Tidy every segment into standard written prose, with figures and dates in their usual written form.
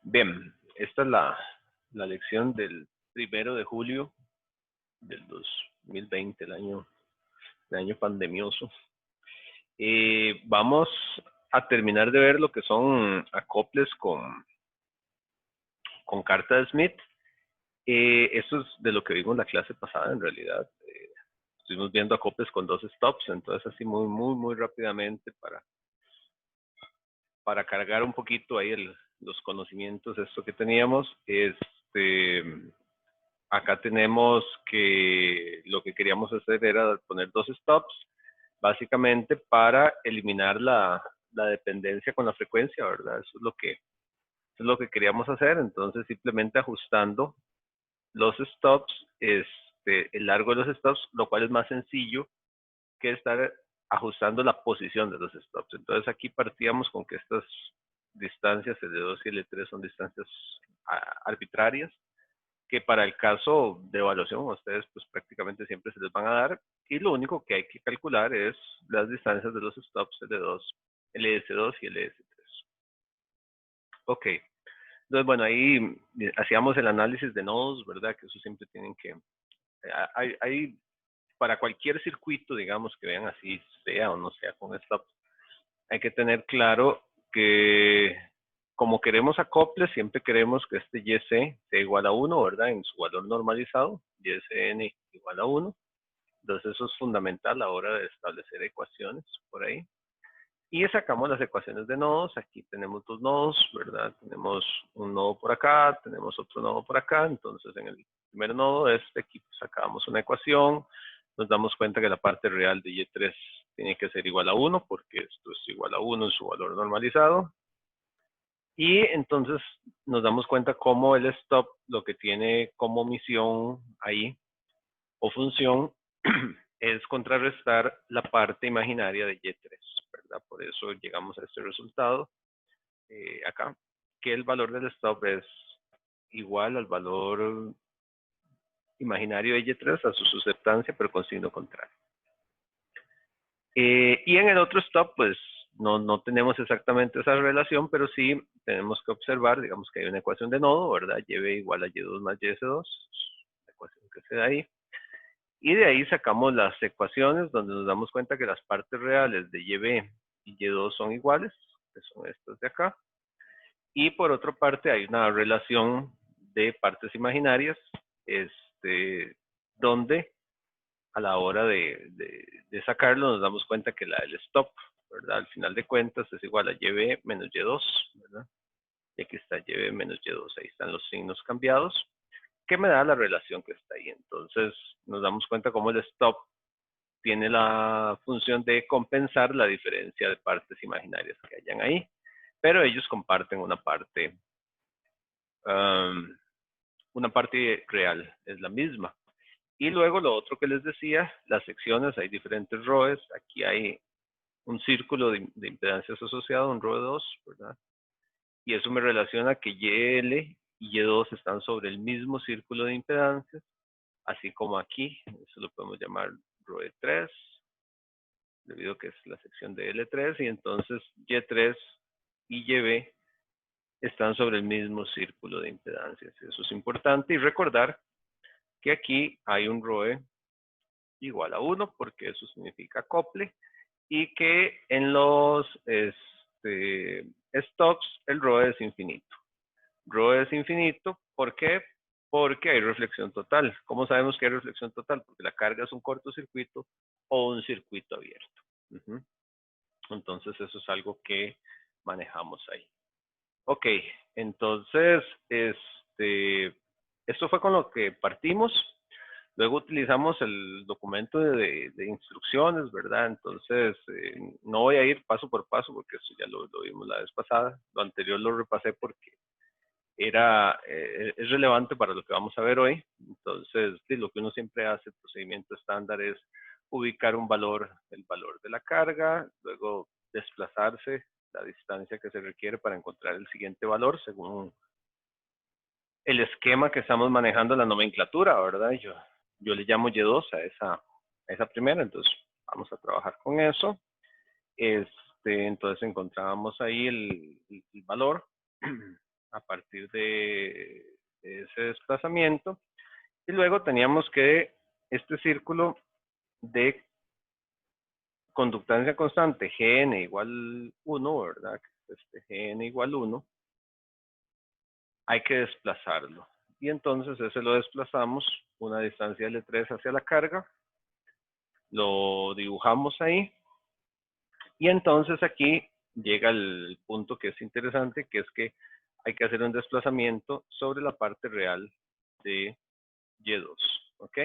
Bien, esta es la lección del 1 de julio del 2020, el año pandemioso. Vamos a terminar de ver lo que son acoples con carta de Smith. Eso es de lo que vimos la clase pasada, en realidad. Estuvimos viendo acoples con dos stops, entonces así muy rápidamente para cargar un poquito ahí los conocimientos, esto que teníamos. Acá tenemos que lo que queríamos hacer era poner dos stops, básicamente para eliminar la dependencia con la frecuencia, ¿verdad? Eso es lo que queríamos hacer. Entonces, simplemente ajustando los stops, el largo de los stops, lo cual es más sencillo que estar ajustando la posición de los stops. Entonces, aquí partíamos con que estas distancias, L2 y L3, son distancias arbitrarias, que para el caso de evaluación a ustedes pues prácticamente siempre se les van a dar, y lo único que hay que calcular es las distancias de los stops L2, LS2 y LS3. Ok, entonces bueno, ahí hacíamos el análisis de nodos, ¿verdad? Que eso siempre tienen que, hay para cualquier circuito, digamos, que vean así, sea o no sea con stops, hay que tener claro que como queremos acople, siempre queremos que este YC sea igual a 1, ¿verdad? En su valor normalizado, YCN igual a 1. Entonces eso es fundamental a la hora de establecer ecuaciones por ahí. Y sacamos las ecuaciones de nodos. Aquí tenemos dos nodos, ¿verdad? Tenemos un nodo por acá, tenemos otro nodo por acá. Entonces en el primer nodo, aquí sacamos una ecuación. Nos damos cuenta que la parte real de Y3 tiene que ser igual a 1, porque esto es igual a 1 en su valor normalizado. Y entonces nos damos cuenta cómo el stop lo que tiene como misión ahí, o función, es contrarrestar la parte imaginaria de Y3, ¿verdad? Por eso llegamos a este resultado acá, que el valor del stop es igual al valor imaginario de Y3, a su susceptancia, pero con signo contrario. Y en el otro stop, pues no tenemos exactamente esa relación, pero sí tenemos que observar, digamos que hay una ecuación de nodo, ¿verdad? Y igual a Y2 más YS2, la ecuación que se da ahí. Y de ahí sacamos las ecuaciones donde nos damos cuenta que las partes reales de YB y Y2 son iguales, que son estas de acá. Y por otra parte hay una relación de partes imaginarias, donde a la hora de sacarlo nos damos cuenta que la del stop, ¿verdad? Al final de cuentas es igual a YB menos Y2, ¿verdad? Y aquí está YB menos Y2, ahí están los signos cambiados, que me da la relación que está ahí. Entonces nos damos cuenta cómo el stop tiene la función de compensar la diferencia de partes imaginarias que hayan ahí, pero ellos comparten una parte real, es la misma. Y luego lo otro que les decía, las secciones, hay diferentes ROEs. Aquí hay un círculo de impedancias asociado, un ROE 2, ¿verdad? Y eso me relaciona que YL y Y2 están sobre el mismo círculo de impedancias, así como aquí, eso lo podemos llamar ROE 3, debido a que es la sección de L3, y entonces Y3 y YB están sobre el mismo círculo de impedancias. Eso es importante, y recordar que aquí hay un ROE igual a 1, porque eso significa acople, y que en los stops el ROE es infinito. ROE es infinito, ¿por qué? Porque hay reflexión total. ¿Cómo sabemos que hay reflexión total? Porque la carga es un cortocircuito o un circuito abierto. Entonces eso es algo que manejamos ahí. Ok, entonces esto fue con lo que partimos. Luego utilizamos el documento de instrucciones, ¿verdad? Entonces, no voy a ir paso por paso porque eso ya lo vimos la vez pasada. Lo anterior lo repasé porque es relevante para lo que vamos a ver hoy. Entonces, sí, lo que uno siempre hace, el procedimiento estándar, es ubicar un valor, el valor de la carga, luego desplazarse la distancia que se requiere para encontrar el siguiente valor según el esquema que estamos manejando, la nomenclatura, ¿verdad? Yo le llamo Y2 a esa primera, entonces vamos a trabajar con eso. Entonces encontrábamos ahí el valor a partir de ese desplazamiento. Y luego teníamos que este círculo de conductancia constante, Gn igual 1, ¿verdad? Gn igual 1, hay que desplazarlo. Y entonces ese lo desplazamos una distancia L3 hacia la carga, lo dibujamos ahí, y entonces aquí llega el punto que es interesante, que es que hay que hacer un desplazamiento sobre la parte real de Y2, ¿ok?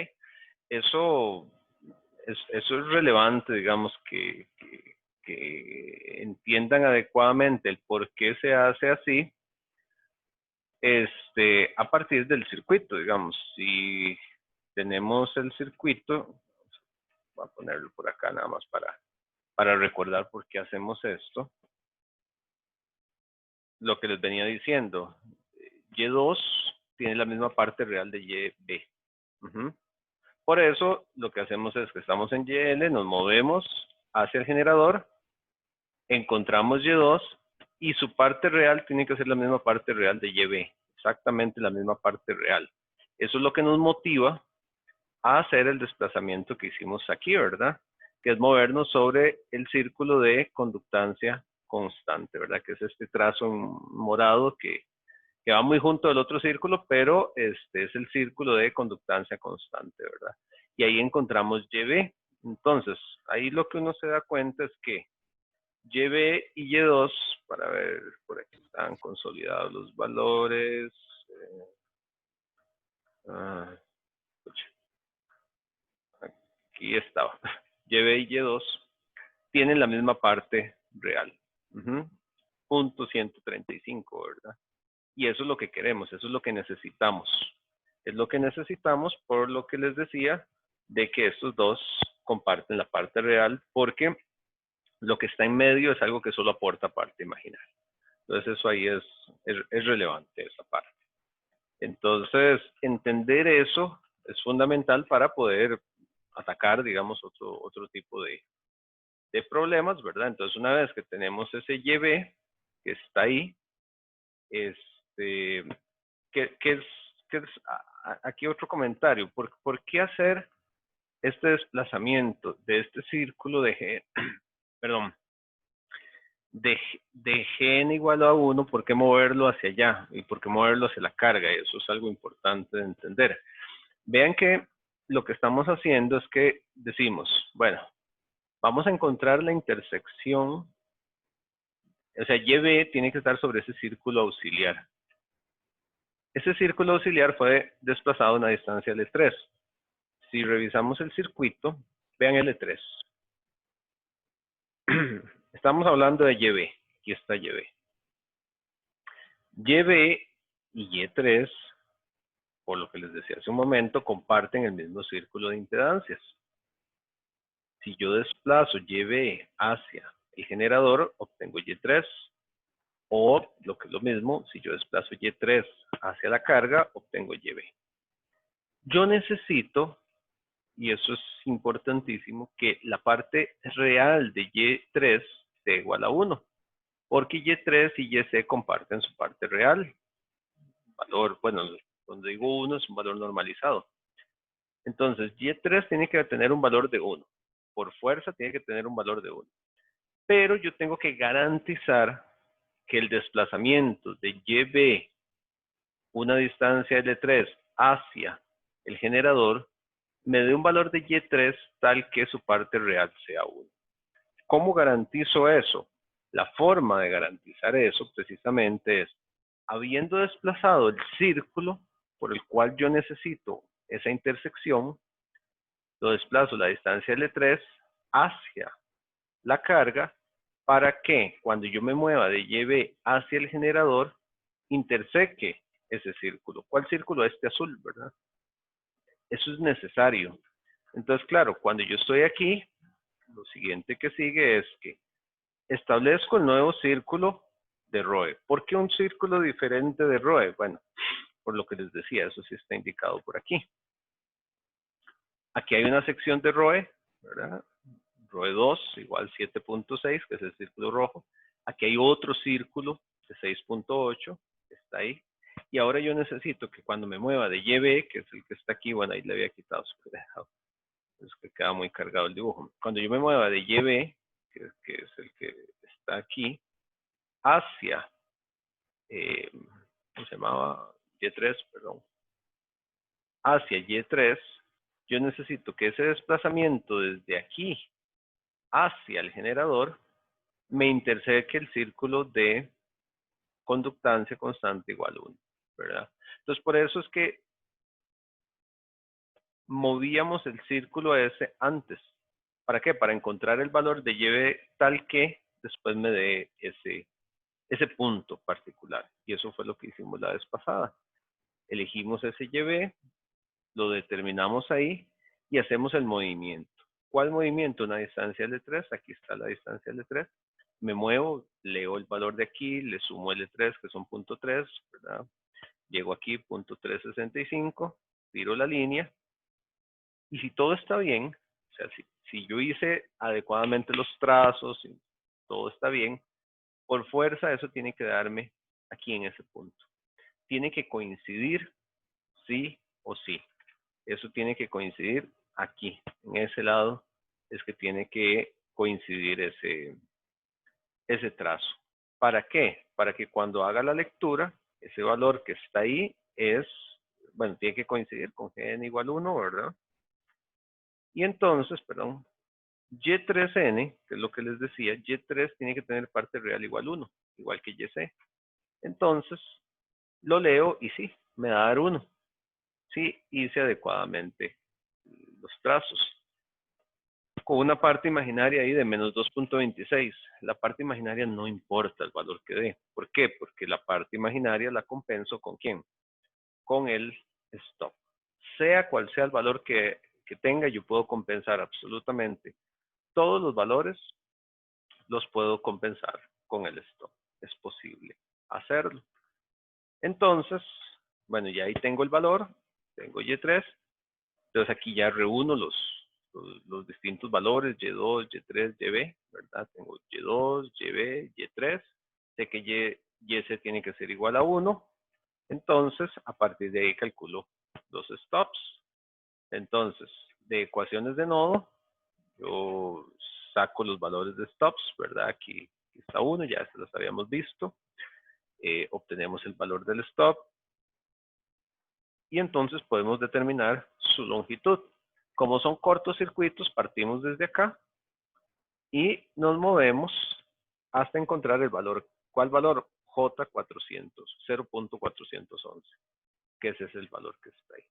Eso es relevante, digamos, que entiendan adecuadamente el por qué se hace así, a partir del circuito, digamos. Si tenemos el circuito, voy a ponerlo por acá nada más para recordar por qué hacemos esto. Lo que les venía diciendo, Y2 tiene la misma parte real de YB. Por eso lo que hacemos es que estamos en YL, nos movemos hacia el generador, encontramos Y2 y su parte real tiene que ser la misma parte real de YB, exactamente la misma parte real. Eso es lo que nos motiva a hacer el desplazamiento que hicimos aquí, ¿verdad? Que es movernos sobre el círculo de conductancia constante, ¿verdad? Que es este trazo en morado que va muy junto al otro círculo, pero este es el círculo de conductancia constante, ¿verdad? Y ahí encontramos YB. Entonces, ahí lo que uno se da cuenta es que YB y Y2, para ver, por aquí están consolidados los valores. Aquí estaba. YB y Y2 tienen la misma parte real. Punto 135, ¿verdad? Y eso es lo que queremos, eso es lo que necesitamos. Es lo que necesitamos por lo que les decía de que estos dos comparten la parte real, porque lo que está en medio es algo que solo aporta parte imaginaria. Entonces eso ahí es relevante, esa parte. Entonces, entender eso es fundamental para poder atacar, digamos, otro tipo de problemas, ¿verdad? Entonces, una vez que tenemos ese YB que está ahí, ¿qué es aquí otro comentario? ¿Por qué hacer este desplazamiento de este círculo de G, perdón, de Gn igual a 1, ¿por qué moverlo hacia allá? ¿Y por qué moverlo hacia la carga? Eso es algo importante de entender. Vean que lo que estamos haciendo es que decimos, bueno, vamos a encontrar la intersección, o sea, YB tiene que estar sobre ese círculo auxiliar. Ese círculo auxiliar fue desplazado a una distancia L3. Si revisamos el circuito, vean L3. Estamos hablando de YB. Aquí está YB. YB y Y3, por lo que les decía hace un momento, comparten el mismo círculo de impedancias. Si yo desplazo YB hacia el generador, obtengo Y3. O, lo que es lo mismo, si yo desplazo Y3 hacia la carga, obtengo YB. Yo necesito, y eso es importantísimo, que la parte real de Y3 sea igual a 1. Porque Y3 y YC comparten su parte real. Valor, bueno, cuando digo 1 es un valor normalizado. Entonces, Y3 tiene que tener un valor de 1. Por fuerza tiene que tener un valor de 1. Pero yo tengo que garantizar que el desplazamiento de YB, una distancia L3 hacia el generador, me dé un valor de Y3 tal que su parte real sea 1. ¿Cómo garantizo eso? La forma de garantizar eso precisamente es, habiendo desplazado el círculo por el cual yo necesito esa intersección, lo desplazo la distancia L3 hacia la carga para que cuando yo me mueva de YB hacia el generador, interseque ese círculo. ¿Cuál círculo? Este azul, ¿verdad? Eso es necesario. Entonces, claro, cuando yo estoy aquí, lo siguiente que sigue es que establezco el nuevo círculo de ROE. ¿Por qué un círculo diferente de ROE? Bueno, por lo que les decía, eso sí está indicado por aquí. Aquí hay una sección de ROE, ¿verdad? ROE 2 igual 7.6, que es el círculo rojo. Aquí hay otro círculo de 6.8 está ahí. Y ahora yo necesito que cuando me mueva de YB, que es el que está aquí, bueno, ahí le había quitado su dejado, es que queda muy cargado el dibujo. Cuando yo me mueva de YB, que es el que está aquí, hacia, ¿cómo se llamaba? Y3, perdón. Hacia Y3, yo necesito que ese desplazamiento desde aquí hacia el generador me interseque el círculo de conductancia constante igual a 1, ¿verdad? Entonces, por eso es que movíamos el círculo ese antes. ¿Para qué? Para encontrar el valor de YB tal que después me dé ese punto particular. Y eso fue lo que hicimos la vez pasada. Elegimos ese YB, lo determinamos ahí y hacemos el movimiento. ¿Cuál movimiento? Una distancia L3, aquí está la distancia L3. Me muevo, leo el valor de aquí, le sumo L3, que son 0.3, ¿verdad? Llego aquí, 0.365, tiro la línea, y si todo está bien, o sea, si yo hice adecuadamente los trazos, y todo está bien, por fuerza eso tiene que darme aquí en ese punto. Tiene que coincidir sí o sí. Eso tiene que coincidir aquí, en ese lado, es que tiene que coincidir ese trazo. ¿Para qué? Para que cuando haga la lectura, ese valor que está ahí es, bueno, tiene que coincidir con Gn igual 1, ¿verdad? Y entonces, perdón, Y3n, que es lo que les decía, Y3 tiene que tener parte real igual 1, igual que YC. Entonces, lo leo y sí, me va a dar 1. Sí, hice adecuadamente los trazos. Con una parte imaginaria ahí de menos 2.26. La parte imaginaria no importa el valor que dé. ¿Por qué? Porque la parte imaginaria la compenso ¿con quién? Con el stop. Sea cual sea el valor que tenga, yo puedo compensar absolutamente todos los valores, los puedo compensar con el stop. Es posible hacerlo. Entonces, bueno, ya ahí tengo el valor, tengo Y3, entonces aquí ya reúno los distintos valores, Y2, Y3, YB, ¿verdad? Tengo Y2, YB, Y3, sé que YC tiene que ser igual a 1, entonces a partir de ahí calculo los stops. Entonces, de ecuaciones de nodo, yo saco los valores de stops, ¿verdad? Aquí está 1, ya se los habíamos visto. Obtenemos el valor del stop y entonces podemos determinar su longitud. Como son cortocircuitos, partimos desde acá y nos movemos hasta encontrar el valor. ¿Cuál valor? J400, 0.411, que ese es el valor que está ahí.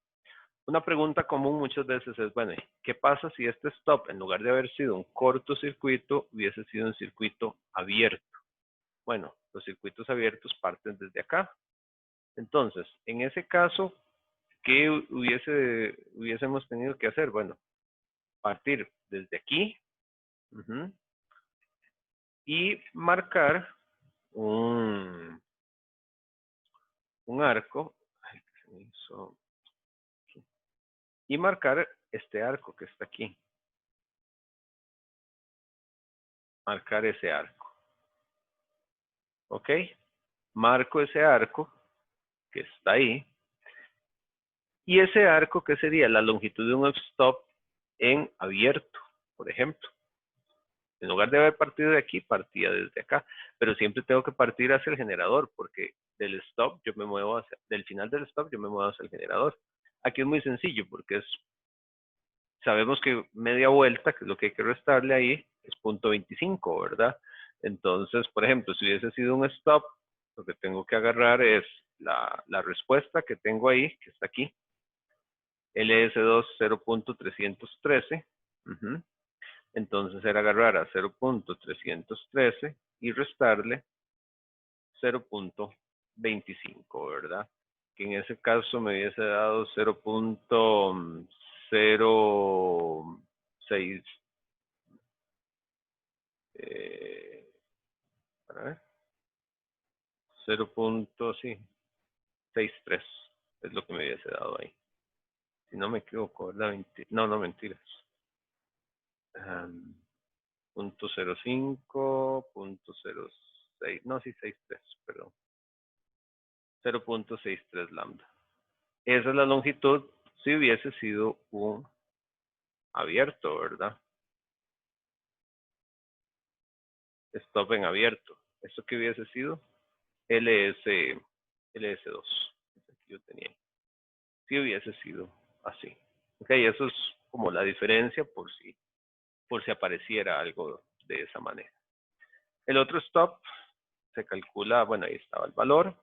Una pregunta común muchas veces es, bueno, ¿qué pasa si este stop, en lugar de haber sido un cortocircuito, hubiese sido un circuito abierto? Bueno, los circuitos abiertos parten desde acá. Entonces, en ese caso, ¿qué hubiésemos tenido que hacer? Bueno, partir desde aquí y marcar un arco y marcar este arco que está aquí. Marcar ese arco. ¿Ok? Marco ese arco que está ahí. Y ese arco, ¿qué sería? La longitud de un stop en abierto, por ejemplo. En lugar de haber partido de aquí, partía desde acá. Pero siempre tengo que partir hacia el generador, porque del stop yo me muevo del final del stop yo me muevo hacia el generador. Aquí es muy sencillo, porque sabemos que media vuelta, que es lo que hay que restarle ahí, es 0.25, ¿verdad? Entonces, por ejemplo, si hubiese sido un stop, lo que tengo que agarrar es la respuesta que tengo ahí, que está aquí, LS2 0.313. Entonces era agarrar a 0.313 y restarle 0.25, ¿verdad? Que en ese caso me hubiese dado 0.06, a ver, 0.63 es lo que me hubiese dado ahí. Si no me equivoco, ¿verdad? No, no, mentiras. 0.05, 0.06, no, sí, 63, perdón. 0.63 lambda. Esa es la longitud si hubiese sido un abierto, ¿verdad? Stop en abierto. ¿Esto qué hubiese sido? LS2. Aquí yo tenía. Si hubiese sido así. Ok, eso es como la diferencia por si apareciera algo de esa manera. El otro stop se calcula, bueno, ahí estaba el valor.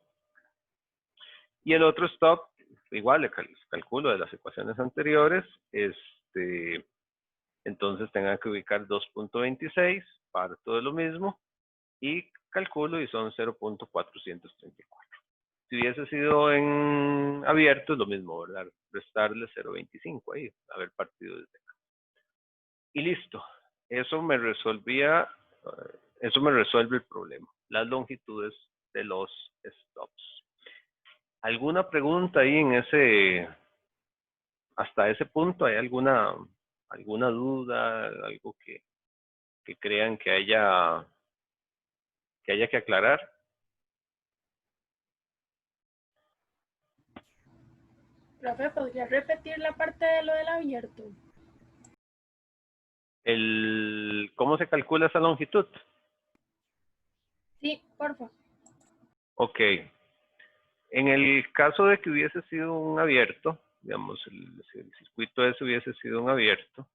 Y el otro stop, igual le calculo de las ecuaciones anteriores, entonces tenga que ubicar 2.26, parto de lo mismo, y calculo y son 0.434. Si hubiese sido en abierto, es lo mismo, ¿verdad? Restarle 0.25 ahí, haber partido desde acá. Y listo. Eso me resuelve el problema. Las longitudes de los stops. ¿Alguna pregunta ahí hasta ese punto? ¿Hay alguna duda, algo que crean que haya que aclarar? Profe, ¿podría repetir la parte de lo del abierto? ¿Cómo se calcula esa longitud? Sí, por favor. Ok. En el caso de que hubiese sido un abierto, digamos, el circuito ese hubiese sido un abierto.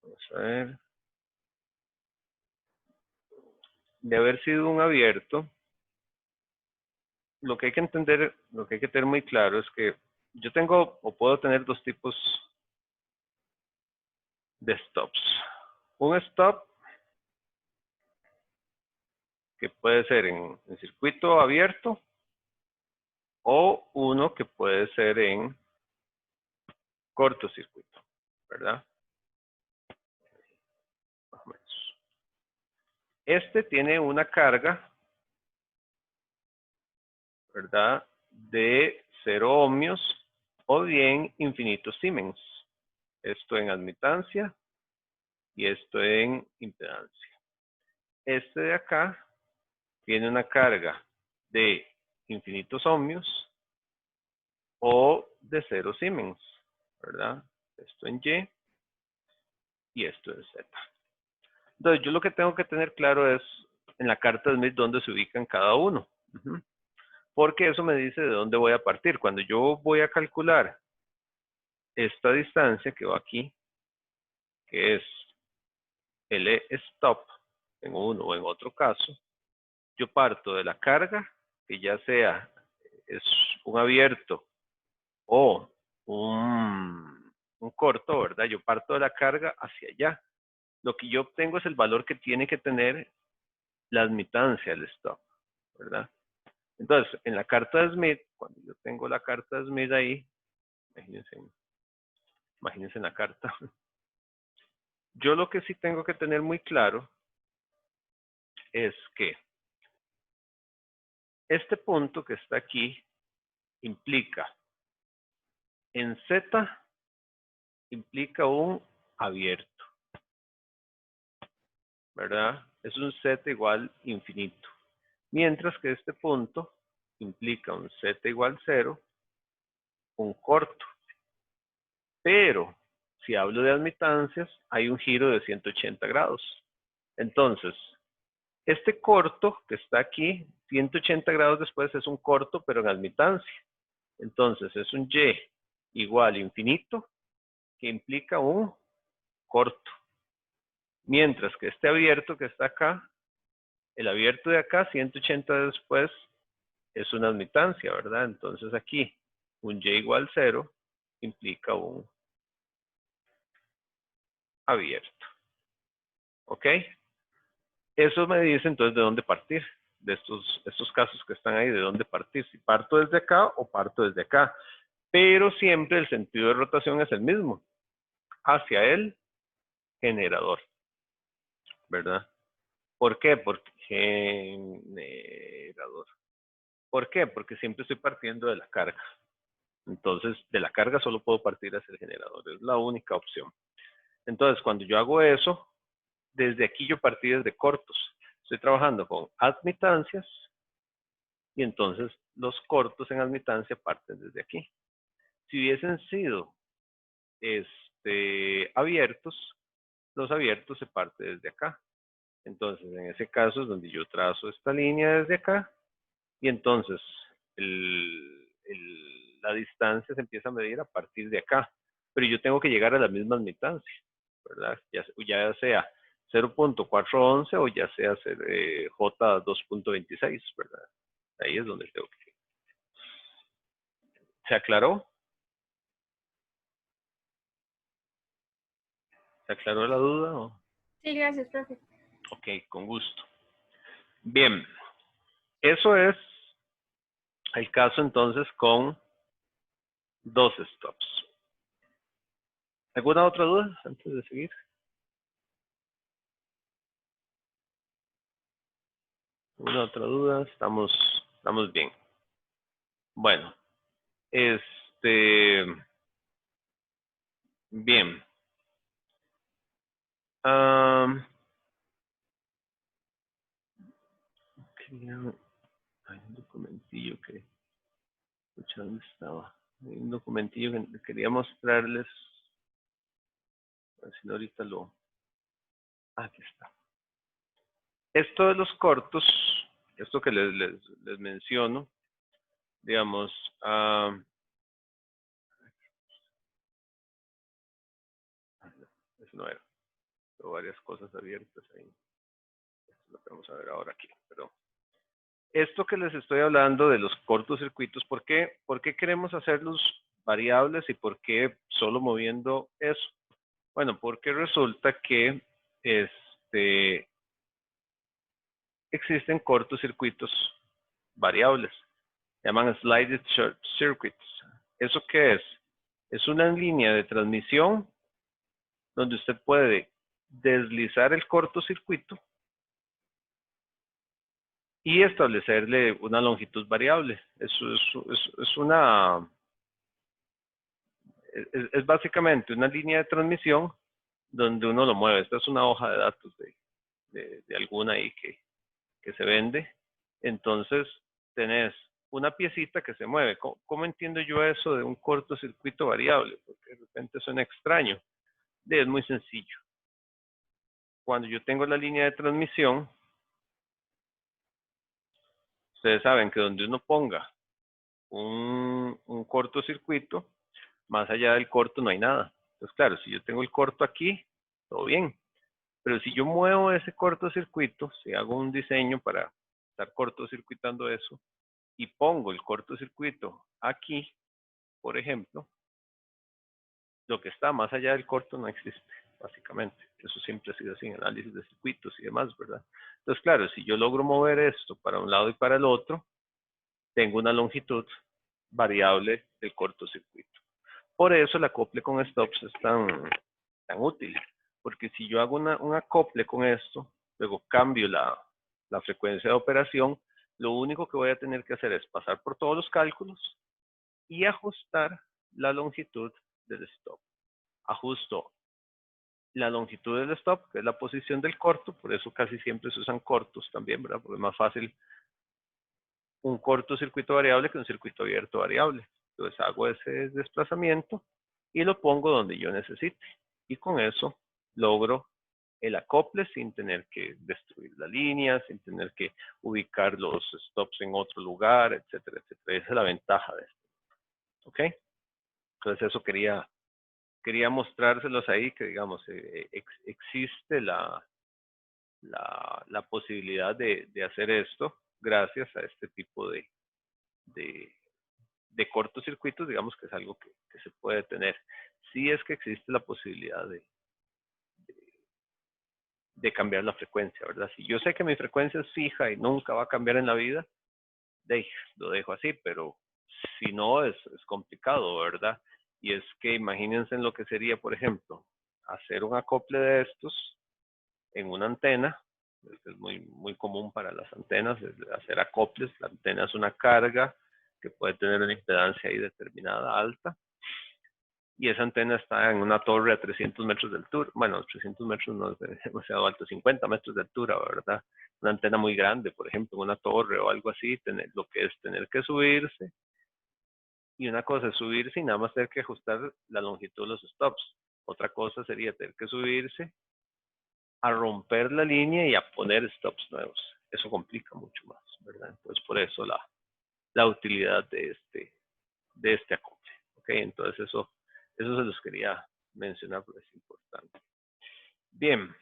Vamos a ver. De haber sido un abierto, lo que hay que entender, lo que hay que tener muy claro es que yo tengo o puedo tener dos tipos de stops. Un stop que puede ser en circuito abierto o uno que puede ser en cortocircuito, ¿verdad? Más o menos. Este tiene una carga, ¿verdad? De 0 ohmios o bien infinitos Siemens. Esto en admitancia y esto en impedancia. Este de acá tiene una carga de infinitos ohmios o de 0 Siemens, ¿verdad? Esto en Y y esto en Z. Entonces, yo lo que tengo que tener claro es en la carta de Smith dónde se ubican cada uno. Porque eso me dice de dónde voy a partir. Cuando yo voy a calcular esta distancia que va aquí, que es L stop en uno o en otro caso, yo parto de la carga, que ya sea es un abierto o un corto, ¿verdad? Yo parto de la carga hacia allá. Lo que yo obtengo es el valor que tiene que tener la admitancia del stop, ¿verdad? Entonces, en la carta de Smith, cuando yo tengo la carta de Smith ahí, imagínense en la carta, yo lo que sí tengo que tener muy claro es que este punto que está aquí implica, en Z, implica un abierto, ¿verdad? Es un Z igual infinito. Mientras que este punto implica un Z igual 0, un corto. Pero, si hablo de admitancias, hay un giro de 180 grados. Entonces, este corto que está aquí, 180 grados después es un corto, pero en admitancia. Entonces, es un Y igual infinito, que implica un corto. Mientras que este abierto que está acá, el abierto de acá, 180 después, es una admitancia, ¿verdad? Entonces aquí, un Y igual 0 implica un abierto. ¿Ok? Eso me dice entonces de dónde partir, de estos casos que están ahí, de dónde partir, si parto desde acá o parto desde acá. Pero siempre el sentido de rotación es el mismo, hacia el generador, ¿verdad? ¿Por qué? Porque generador. ¿Por qué? Porque siempre estoy partiendo de la carga. Entonces, de la carga solo puedo partir hacia el generador, es la única opción. Entonces, cuando yo hago eso, desde aquí yo partí desde cortos. Estoy trabajando con admitancias y entonces los cortos en admitancia parten desde aquí. Si hubiesen sido abiertos, los abiertos se parte desde acá. Entonces, en ese caso es donde yo trazo esta línea desde acá, y entonces la distancia se empieza a medir a partir de acá. Pero yo tengo que llegar a la misma admitancia, ¿verdad? Ya sea 0.411 o ya sea J2.26, ¿verdad? Ahí es donde tengo que ir. ¿Se aclaró? ¿Se aclaró la duda? ¿O? Sí, gracias, profe. Ok, con gusto. Bien, eso es el caso entonces con dos stops. ¿Alguna otra duda antes de seguir? ¿Alguna otra duda? Estamos bien. Bueno, bien. Hay un documentillo que, ¿dónde estaba? Hay un documentillo que quería mostrarles. A ver si ahorita aquí está. Esto de los cortos, esto que les menciono, digamos, eso no era, tengo varias cosas abiertas ahí. Esto lo vamos a ver ahora aquí, pero esto que les estoy hablando de los cortocircuitos, ¿por qué queremos hacerlos variables y por qué solo moviendo eso? Bueno, porque resulta que existen cortocircuitos variables, se llaman slided circuits. ¿Eso qué es? Es una línea de transmisión donde usted puede deslizar el cortocircuito y establecerle una longitud variable. Eso es básicamente una línea de transmisión donde uno lo mueve. Esta es una hoja de datos de alguna ahí que se vende. Entonces, tenés una piecita que se mueve. ¿Cómo entiendo yo eso de un cortocircuito variable? Porque de repente suena extraño. Es muy sencillo. Cuando yo tengo la línea de transmisión, ustedes saben que donde uno ponga un cortocircuito, más allá del corto no hay nada. Entonces, claro, si yo tengo el corto aquí, todo bien. Pero si yo muevo ese cortocircuito, si hago un diseño para estar cortocircuitando eso, y pongo el cortocircuito aquí, por ejemplo, lo que está más allá del corto no existe, básicamente. Eso siempre ha sido así en análisis de circuitos y demás, ¿verdad? Entonces, claro, si yo logro mover esto para un lado y para el otro, tengo una longitud variable del cortocircuito. Por eso el acople con stops es tan útil, porque si yo hago un acople con esto, luego cambio la frecuencia de operación, lo único que voy a tener que hacer es pasar por todos los cálculos y ajustar la longitud del stop. Ajusto la longitud del stop, que es la posición del corto, por eso casi siempre se usan cortos también, ¿verdad? Porque es más fácil un cortocircuito variable que un circuito abierto variable. Entonces hago ese desplazamiento y lo pongo donde yo necesite. Y con eso logro el acople sin tener que destruir la línea, sin tener que ubicar los stops en otro lugar, etcétera, etcétera. Esa es la ventaja de esto. ¿Ok? Entonces eso quería mostrárselos ahí, que digamos, existe la posibilidad de hacer esto gracias a este tipo de cortocircuitos, digamos que es algo que se puede tener. Sí es que existe la posibilidad de cambiar la frecuencia, ¿verdad? Si yo sé que mi frecuencia es fija y nunca va a cambiar en la vida, lo dejo así, pero si no es complicado, ¿verdad? Y es que imagínense en lo que sería, por ejemplo, hacer un acople de estos en una antena, es muy común para las antenas, hacer acoples. La antena es una carga que puede tener una impedancia ahí determinada alta, y esa antena está en una torre a 300 metros de altura. Bueno, 300 metros no es demasiado alto, 50 metros de altura, ¿verdad? Una antena muy grande, por ejemplo, en una torre o algo así, lo que es tener que subirse. Y una cosa es subirse y nada más tener que ajustar la longitud de los stops. Otra cosa sería tener que subirse a romper la línea y a poner stops nuevos. Eso complica mucho más, ¿verdad? Entonces, por eso la utilidad de este acople. ¿Ok? Entonces, eso se los quería mencionar porque es importante. Bien.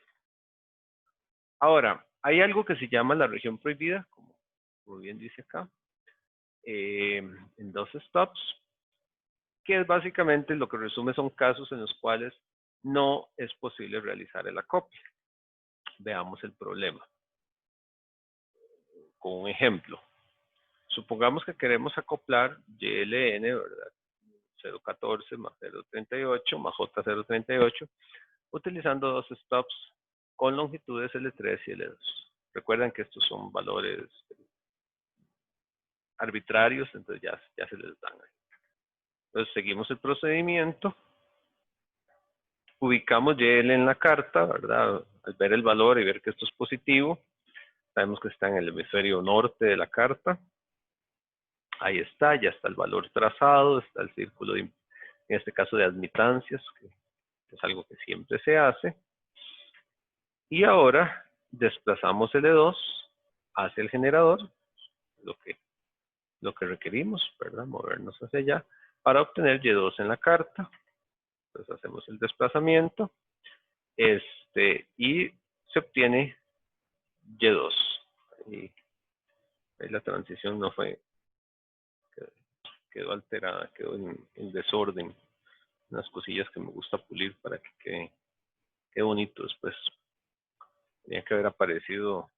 Ahora, hay algo que se llama la región prohibida, como bien dice acá, en 2 stops, que es básicamente lo que resume son casos en los cuales no es posible realizar el acople. Veamos el problema. Con un ejemplo. Supongamos que queremos acoplar YLN, ¿verdad? 014 más 038 más J038, utilizando 2 stops con longitudes L3 y L2. Recuerden que estos son valores arbitrarios, entonces ya se les dan ahí. Entonces seguimos el procedimiento, ubicamos YL en la carta, ¿verdad? Al ver el valor y ver que esto es positivo, sabemos que está en el hemisferio norte de la carta. Ahí está, ya está el valor trazado, está el círculo, en este caso de admitancias, que es algo que siempre se hace. Y ahora desplazamos L2 hacia el generador, lo que requerimos, ¿verdad? Movernos hacia allá para obtener Y2 en la carta. Entonces hacemos el desplazamiento y se obtiene Y2. Ahí la transición no fue, quedó alterada, quedó en desorden. Unas cosillas que me gusta pulir para que quede bonito después. Tenía que haber aparecido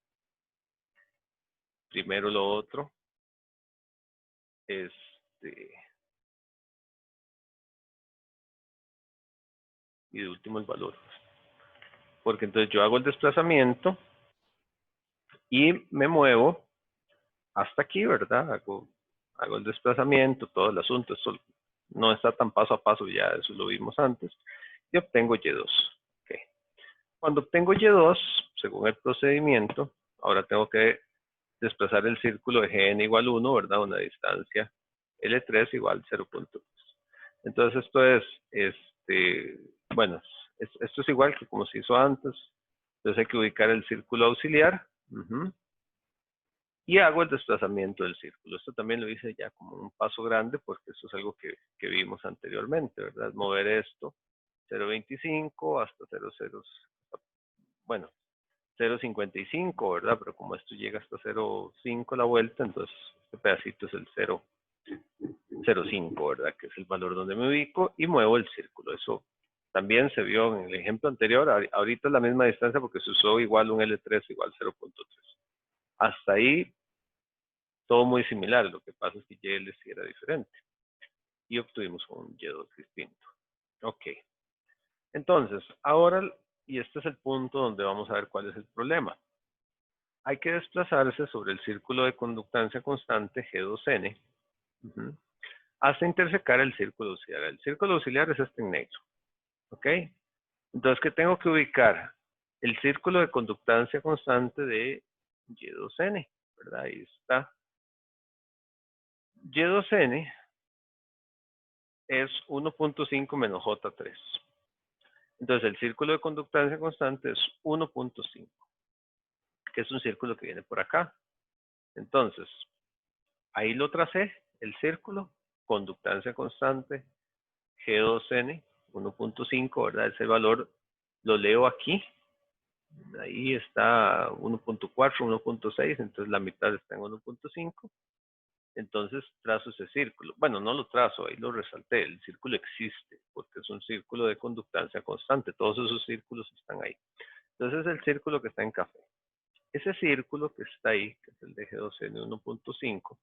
primero lo otro. Y de último el valor. Porque entonces yo hago el desplazamiento y me muevo hasta aquí, ¿verdad? Hago el desplazamiento, todo el asunto. Esto no está tan paso a paso, ya eso lo vimos antes. Y obtengo Y2. Okay. Cuando obtengo Y2, según el procedimiento, ahora tengo que desplazar el círculo de Gn igual 1, ¿verdad? Una distancia L3 igual 0.3. Entonces esto es, bueno, esto es igual que como se hizo antes. Entonces hay que ubicar el círculo auxiliar. Y hago el desplazamiento del círculo. Esto también lo hice ya como un paso grande porque esto es algo que vimos anteriormente, ¿verdad? Mover esto 0.25 hasta 0.0, bueno, 0.55, ¿verdad? Pero como esto llega hasta 0.5 la vuelta, entonces este pedacito es el 0.05, ¿verdad? Que es el valor donde me ubico y muevo el círculo. Eso también se vio en el ejemplo anterior. Ahorita es la misma distancia porque se usó igual un L3 igual 0.3. Hasta ahí, todo muy similar. Lo que pasa es que YL sí era diferente. Y obtuvimos un Y2 distinto. Ok. Entonces, ahora, y este es el punto donde vamos a ver cuál es el problema. Hay que desplazarse sobre el círculo de conductancia constante G2N hasta intersecar el círculo auxiliar. El círculo auxiliar es este en negro. ¿Ok? Entonces, ¿qué tengo que ubicar? El círculo de conductancia constante de Y2N, ¿verdad? Ahí está. Y2N es 1.5 menos J3. Entonces, el círculo de conductancia constante es 1.5, que es un círculo que viene por acá. Entonces, ahí lo tracé, el círculo, conductancia constante, G2N, 1.5, ¿verdad? Ese valor lo leo aquí. Ahí está 1.4, 1.6, entonces la mitad está en 1.5. Entonces trazo ese círculo. Bueno, no lo trazo, ahí lo resalté. El círculo existe porque es un círculo de conductancia constante. Todos esos círculos están ahí. Entonces es el círculo que está en café. Ese círculo que está ahí, que es el de G2N 1.5,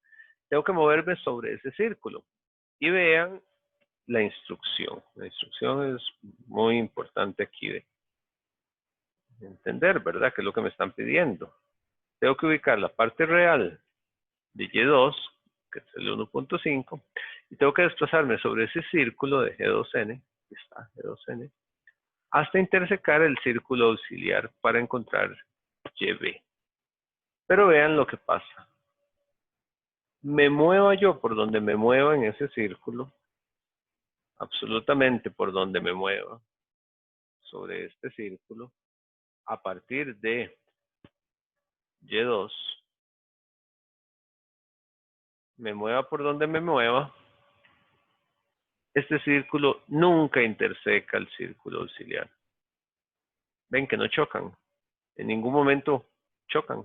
tengo que moverme sobre ese círculo. Y vean la instrucción. La instrucción es muy importante aquí de entender, ¿verdad? Que es lo que me están pidiendo. Tengo que ubicar la parte real de Y2, que es el 1.5, Y tengo que desplazarme sobre ese círculo de G2N, aquí está G2N, hasta intersecar el círculo auxiliar para encontrar YB. Pero vean lo que pasa. Me mueva yo por donde me mueva en ese círculo, absolutamente por donde me mueva sobre este círculo, a partir de Y2, me mueva por donde me mueva, este círculo nunca interseca el círculo auxiliar. Ven que no chocan, en ningún momento chocan,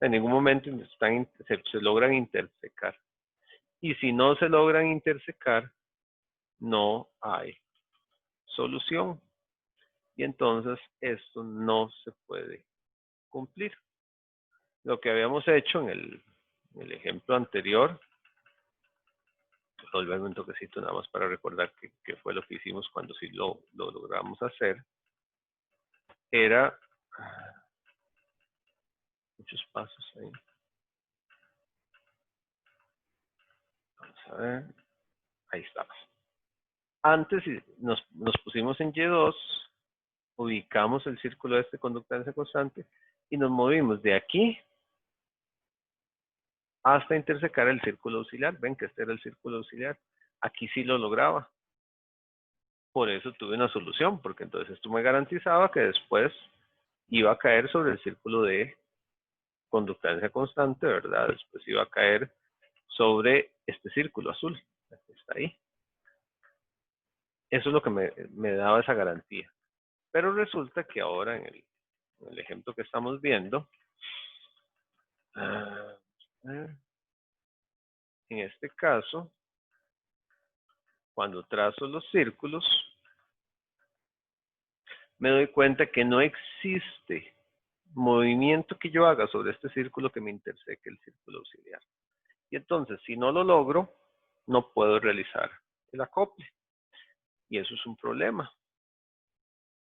en ningún momento se logran intersecar. Y si no se logran intersecar, no hay solución. Y entonces esto no se puede cumplir. Lo que habíamos hecho en el ejemplo anterior, volverme un toquecito nada más para recordar qué fue lo que hicimos cuando sí lo logramos hacer, era muchos pasos ahí. Vamos a ver, ahí está. Antes nos pusimos en Y2, ubicamos el círculo de conductancia constante y nos movimos de aquí hasta intersecar el círculo auxiliar. Ven que este era el círculo auxiliar. Aquí sí lo lograba. Por eso tuve una solución, porque entonces esto me garantizaba que después iba a caer sobre el círculo de conductancia constante, ¿verdad? Después iba a caer sobre este círculo azul. Está ahí. Eso es lo que me daba esa garantía. Pero resulta que ahora en el ejemplo que estamos viendo, en este caso, cuando trazo los círculos, me doy cuenta que no existe movimiento que yo haga sobre este círculo que me interseque el círculo auxiliar. Y entonces, si no lo logro, no puedo realizar el acople. Y eso es un problema.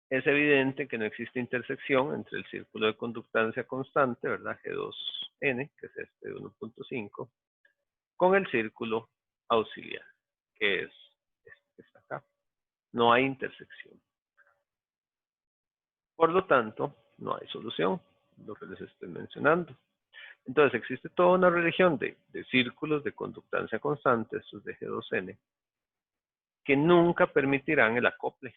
Es evidente que no existe intersección entre el círculo de conductancia constante, ¿verdad? G2N, que es este de 1.5, con el círculo auxiliar, que es este que está acá. No hay intersección. Por lo tanto, no hay solución, lo que les estoy mencionando. Entonces, existe toda una religión de círculos de conductancia constante, estos de G2N, que nunca permitirán el acople.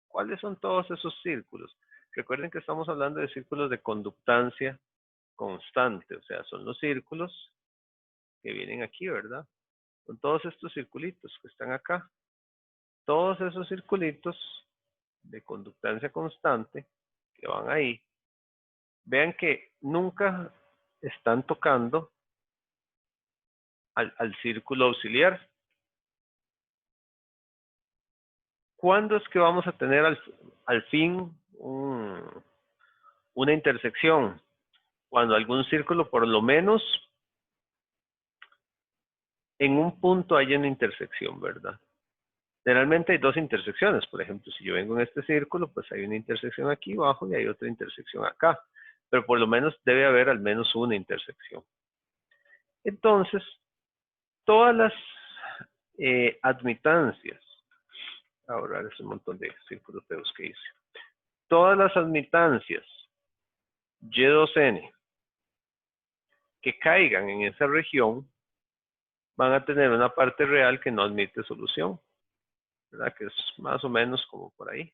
¿Cuáles son todos esos círculos? Recuerden que estamos hablando de círculos de conductancia constante, o sea, son los círculos que vienen aquí, ¿verdad? Son todos estos circulitos que están acá. Todos esos circulitos de conductancia constante que van ahí, vean que nunca están tocando al círculo auxiliar. ¿Cuándo es que vamos a tener al fin una intersección? Cuando algún círculo, por lo menos, en un punto haya una intersección, ¿verdad? Generalmente hay dos intersecciones. Por ejemplo, si yo vengo en este círculo, pues hay una intersección aquí abajo y hay otra intersección acá. Pero por lo menos debe haber al menos una intersección. Entonces, todas las admitancias, ahora es un montón de círculos feos que hice. Todas las admitancias Y2N que caigan en esa región van a tener una parte real que no admite solución, ¿verdad? Que es más o menos como por ahí.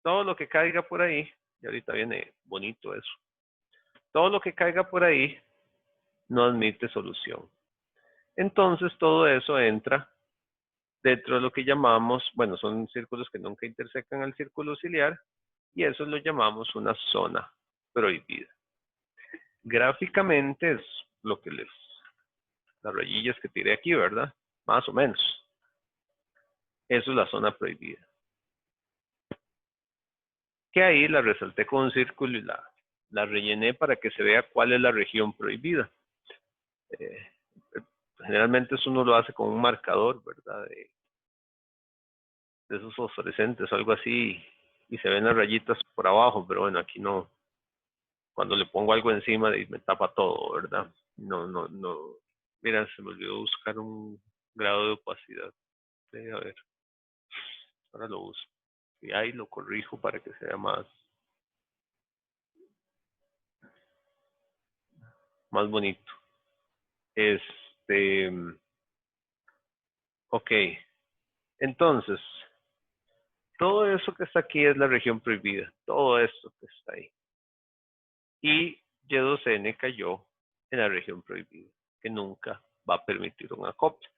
Todo lo que caiga por ahí, y ahorita viene bonito eso, todo lo que caiga por ahí no admite solución. Entonces todo eso entra dentro de lo que llamamos, bueno, son círculos que nunca intersecan al círculo auxiliar, y eso lo llamamos una zona prohibida. Gráficamente es lo que las rayillas que tiré aquí, ¿verdad? Más o menos. Eso es la zona prohibida. Que ahí la resalté con un círculo y la rellené para que se vea cuál es la región prohibida. Generalmente eso uno lo hace con un marcador, ¿verdad? De esos fosforescentes o algo así, y se ven las rayitas por abajo, pero bueno, aquí no. Cuando le pongo algo encima me tapa todo, ¿verdad? No. Mira, se me olvidó buscar un grado de opacidad. Debe haber. Ahora lo uso. Y ahí lo corrijo para que sea más bonito. Ok. Entonces, todo eso que está aquí es la región prohibida. Todo esto que está ahí. Y Y2N cayó en la región prohibida, que nunca va a permitir un acople.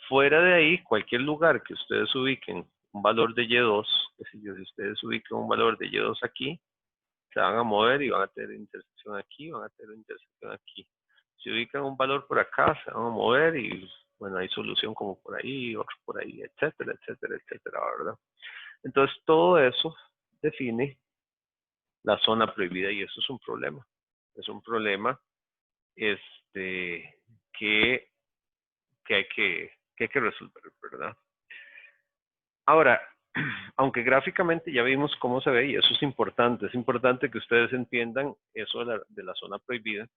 Fuera de ahí, cualquier lugar que ustedes ubiquen un valor de Y2, que si ustedes ubiquen un valor de Y2 aquí, se van a mover y van a tener intersección aquí, van a tener intersección aquí. Si ubican un valor por acá, se van a mover y, bueno, hay solución como por ahí, otro por ahí, etcétera, etcétera, etcétera, ¿verdad? Entonces, todo eso define la zona prohibida y eso es un problema. Es un problema que hay que resolver, ¿verdad? Ahora, aunque gráficamente ya vimos cómo se ve y eso es importante que ustedes entiendan eso de la zona prohibida.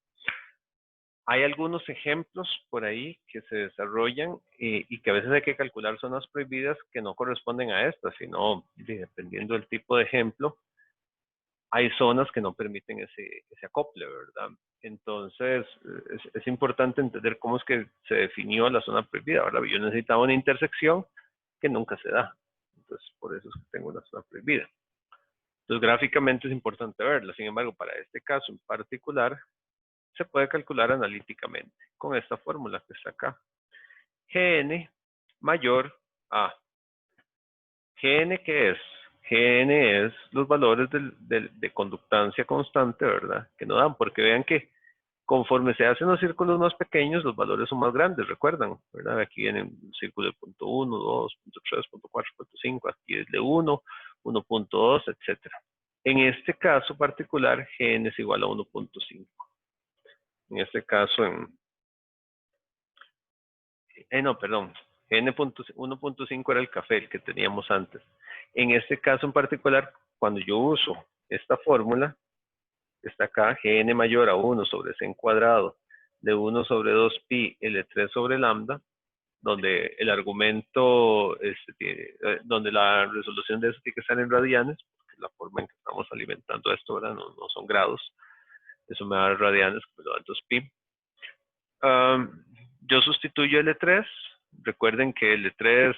Hay algunos ejemplos por ahí que se desarrollan y que a veces hay que calcular zonas prohibidas que no corresponden a estas, sino dependiendo del tipo de ejemplo, hay zonas que no permiten ese acople, ¿verdad? Entonces, es importante entender cómo es que se definió la zona prohibida, ¿verdad? Yo necesitaba una intersección que nunca se da. Entonces, por eso es que tengo una zona prohibida. Entonces, gráficamente es importante verla. Sin embargo, para este caso en particular, se puede calcular analíticamente con esta fórmula que está acá. Gn mayor a. Gn, ¿qué es? Gn es los valores de conductancia constante, ¿verdad? Que no dan, porque vean que conforme se hacen los círculos más pequeños, los valores son más grandes, recuerdan, ¿verdad? Aquí vienen el círculo de punto 1, 2, punto 3, punto 4, punto 5, aquí es de 1, 1.2, etc. En este caso particular, Gn es igual a 1.5. En este caso, no, perdón, Gn 1.5 era el café, el que teníamos antes. En este caso en particular, cuando yo uso esta fórmula, está acá, Gn mayor a 1 sobre c cuadrado de 1 sobre 2pi L3 sobre lambda, donde el argumento, donde la resolución de eso tiene que estar en radianes, porque la forma en que estamos alimentando esto, ¿verdad? No son grados, eso me da radianes, me lo da 2pi. Yo sustituyo L3, recuerden que L3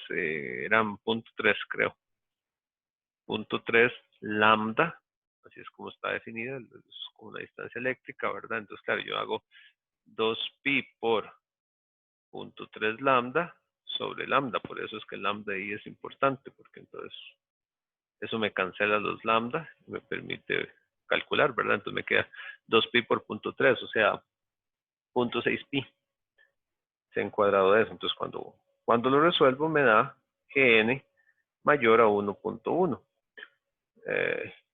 eran 0.3 creo, 0.3 lambda, así es como está definida, es como una distancia eléctrica, ¿verdad? Entonces, claro, yo hago 2pi por 0.3 lambda sobre lambda, por eso es que el lambda ahí es importante, porque entonces eso me cancela los lambda y me permite calcular, ¿verdad? Entonces me queda 2pi por 0.3, o sea, 0.6pi c en cuadrado de eso. Entonces, cuando lo resuelvo me da Gn mayor a 1.1.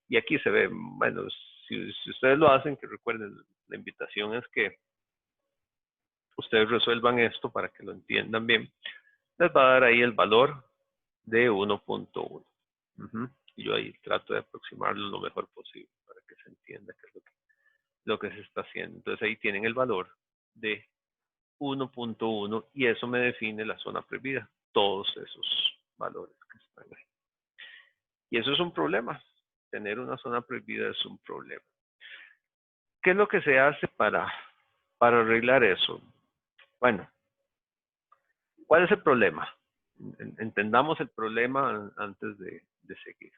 Y aquí se ve, bueno, si ustedes lo hacen, que recuerden, la invitación es que ustedes resuelvan esto para que lo entiendan bien. Les va a dar ahí el valor de 1.1. Y yo ahí trato de aproximarlo lo mejor posible para que se entienda qué es lo que se está haciendo. Entonces ahí tienen el valor de 1.1 y eso me define la zona prohibida, todos esos valores que están ahí. Y eso es un problema, tener una zona prohibida es un problema. ¿Qué es lo que se hace para arreglar eso? Bueno, ¿cuál es el problema? Entendamos el problema antes de seguir.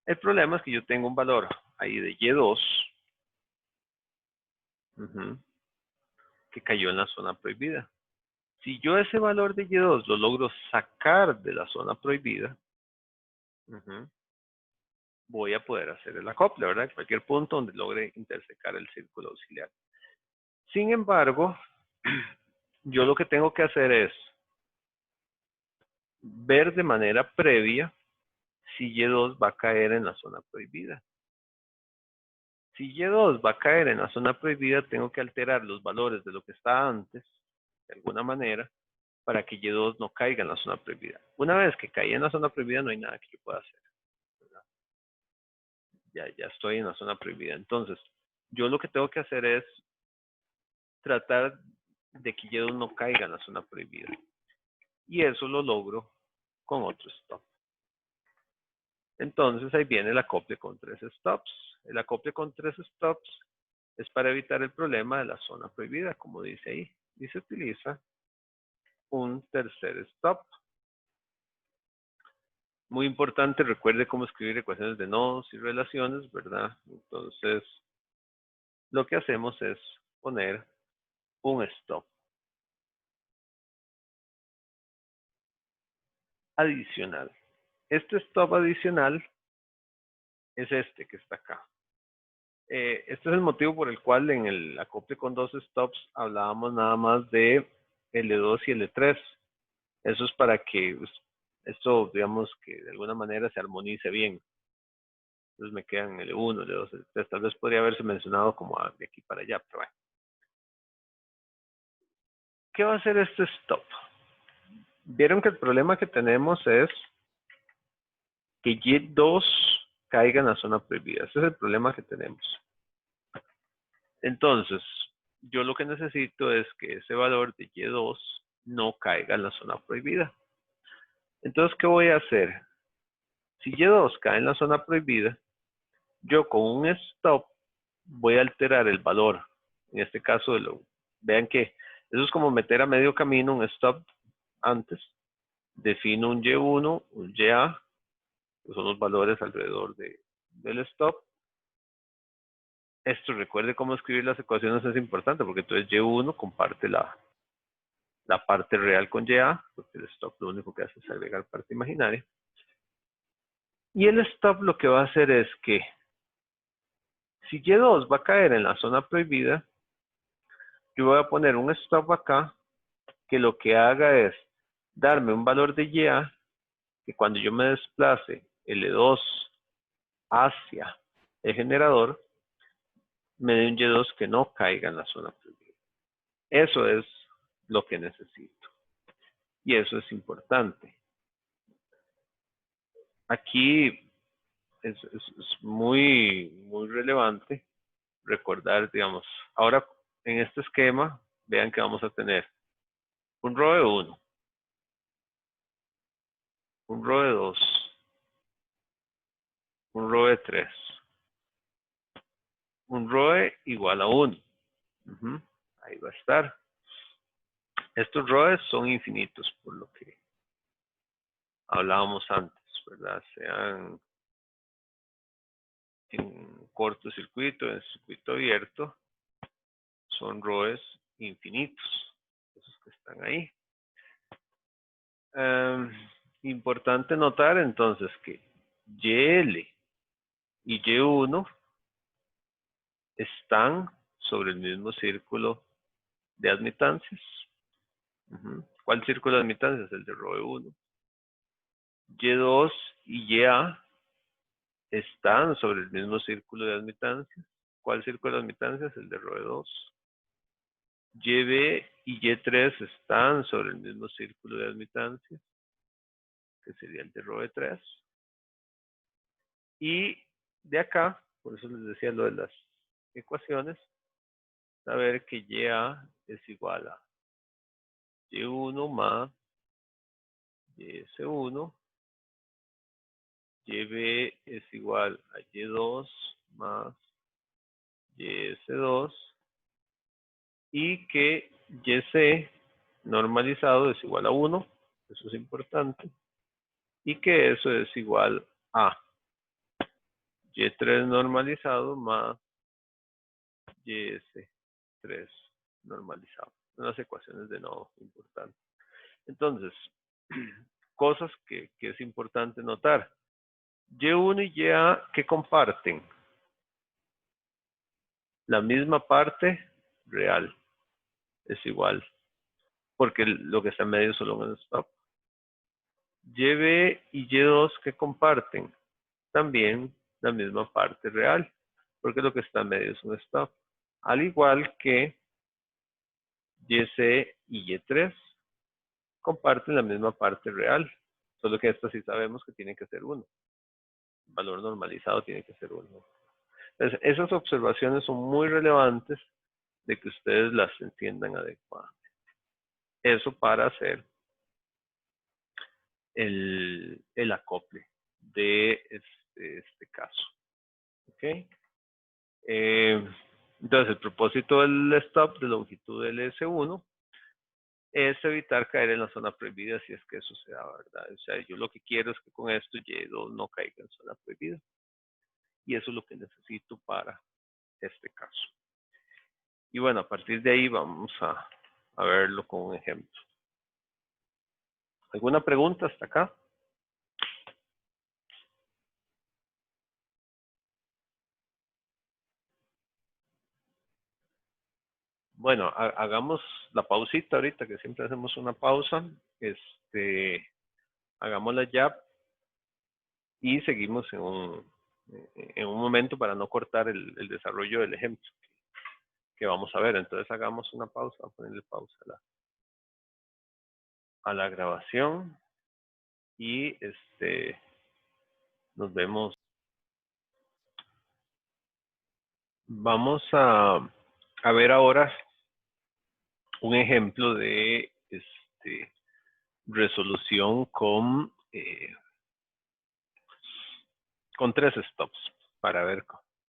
El problema es que yo tengo un valor ahí de Y2 que cayó en la zona prohibida. Si yo ese valor de Y2 lo logro sacar de la zona prohibida, voy a poder hacer el acople, ¿verdad? En cualquier punto donde logre intersecar el círculo auxiliar. Sin embargo, yo lo que tengo que hacer es ver de manera previa si Y2 va a caer en la zona prohibida. Si Y2 va a caer en la zona prohibida, tengo que alterar los valores de lo que está antes, de alguna manera, para que Y2 no caiga en la zona prohibida. Una vez que caí en la zona prohibida, no hay nada que yo pueda hacer. Ya estoy en la zona prohibida. Entonces, yo lo que tengo que hacer es tratar de que Y2 no caiga en la zona prohibida. y eso lo logro con otro stop. Entonces ahí viene el acople con 3 stops. El acople con 3 stops es para evitar el problema de la zona prohibida, como dice ahí. Y se utiliza un tercer stop. Muy importante, recuerde cómo escribir ecuaciones de nodos y relaciones, ¿verdad? Entonces, lo que hacemos es poner un stop adicional. Este stop adicional es este que está acá. Este es el motivo por el cual en el acople con 2 stops hablábamos nada más de L2 y L3. Eso es para que esto, digamos, que de alguna manera se armonice bien. Entonces me quedan L1, L2, L3. Tal vez podría haberse mencionado como de aquí para allá, pero bueno. ¿Qué va a hacer este stop? Vieron que el problema que tenemos es que Y2 caiga en la zona prohibida. Ese es el problema que tenemos. Entonces, yo lo que necesito es que ese valor de Y2 no caiga en la zona prohibida. Entonces, ¿qué voy a hacer? Si Y2 cae en la zona prohibida, yo con un stop voy a alterar el valor. En este caso, vean que eso es como meter a medio camino un stop antes. Defino un Y1, un YA, que son los valores alrededor del stop. Esto, recuerde cómo escribir las ecuaciones, es importante, porque entonces Y1 comparte la parte real con YA, porque el stop lo único que hace es agregar parte imaginaria. Y el stop lo que va a hacer es que si Y2 va a caer en la zona prohibida, yo voy a poner un stop acá que lo que haga es darme un valor de YA que cuando yo me desplace L2 hacia el generador, me dé un Y2 que no caiga en la zona prohibida. Eso es lo que necesito. Y eso es importante. Aquí es muy relevante recordar, digamos, ahora en este esquema, vean que vamos a tener un ROE 1, un ROE 2, un ROE 3, un ROE igual a 1. Ahí va a estar. Estos ROEs son infinitos, por lo que hablábamos antes, ¿verdad? Sean en cortocircuito, en circuito abierto, son ROEs infinitos, esos que están ahí. Importante notar entonces que YL y Y1 están sobre el mismo círculo de admitancias. ¿Cuál círculo de admitancias? El de ROE 1. Y2 y YA están sobre el mismo círculo de admitancias. ¿Cuál círculo de admitancias? El de ROE 2. YB y Y3 están sobre el mismo círculo de admitancias, que sería el de ROE 3. Y de acá, por eso les decía lo de las ecuaciones, saber que YA es igual a Y1 más YS1, YB es igual a Y2 más YS2, y que YC normalizado es igual a 1, eso es importante, y que eso es igual a Y3 normalizado más YS3 normalizado. Unas ecuaciones de nodo importantes. Entonces, cosas que es importante notar. Y1 y YA, ¿qué comparten? La misma parte real es igual, porque lo que está en medio es solo un stop. YB y Y2, ¿qué comparten? También la misma parte real, porque lo que está en medio es un stop. Al igual que YC y Y3 comparten la misma parte real, solo que esta sí sabemos que tiene que ser 1. El valor normalizado tiene que ser 1. Entonces, esas observaciones son muy relevantes de que ustedes las entiendan adecuadamente. Eso para hacer el acople de este caso. ¿Ok? Entonces, el propósito del stop de longitud LS1 es evitar caer en la zona prohibida si es que eso se da, ¿verdad? O sea, yo lo que quiero es que con esto Y2 no caiga en zona prohibida. Y eso es lo que necesito para este caso. Y bueno, a partir de ahí vamos a verlo con un ejemplo. ¿Alguna pregunta hasta acá? Bueno, hagamos la pausita ahorita, que siempre hacemos una pausa. Hagámosla ya y seguimos en un momento para no cortar el desarrollo del ejemplo que vamos a ver. Entonces hagamos una pausa, vamos a ponerle pausa a la grabación y nos vemos. Vamos a ver ahora un ejemplo de resolución con 3 stops para ver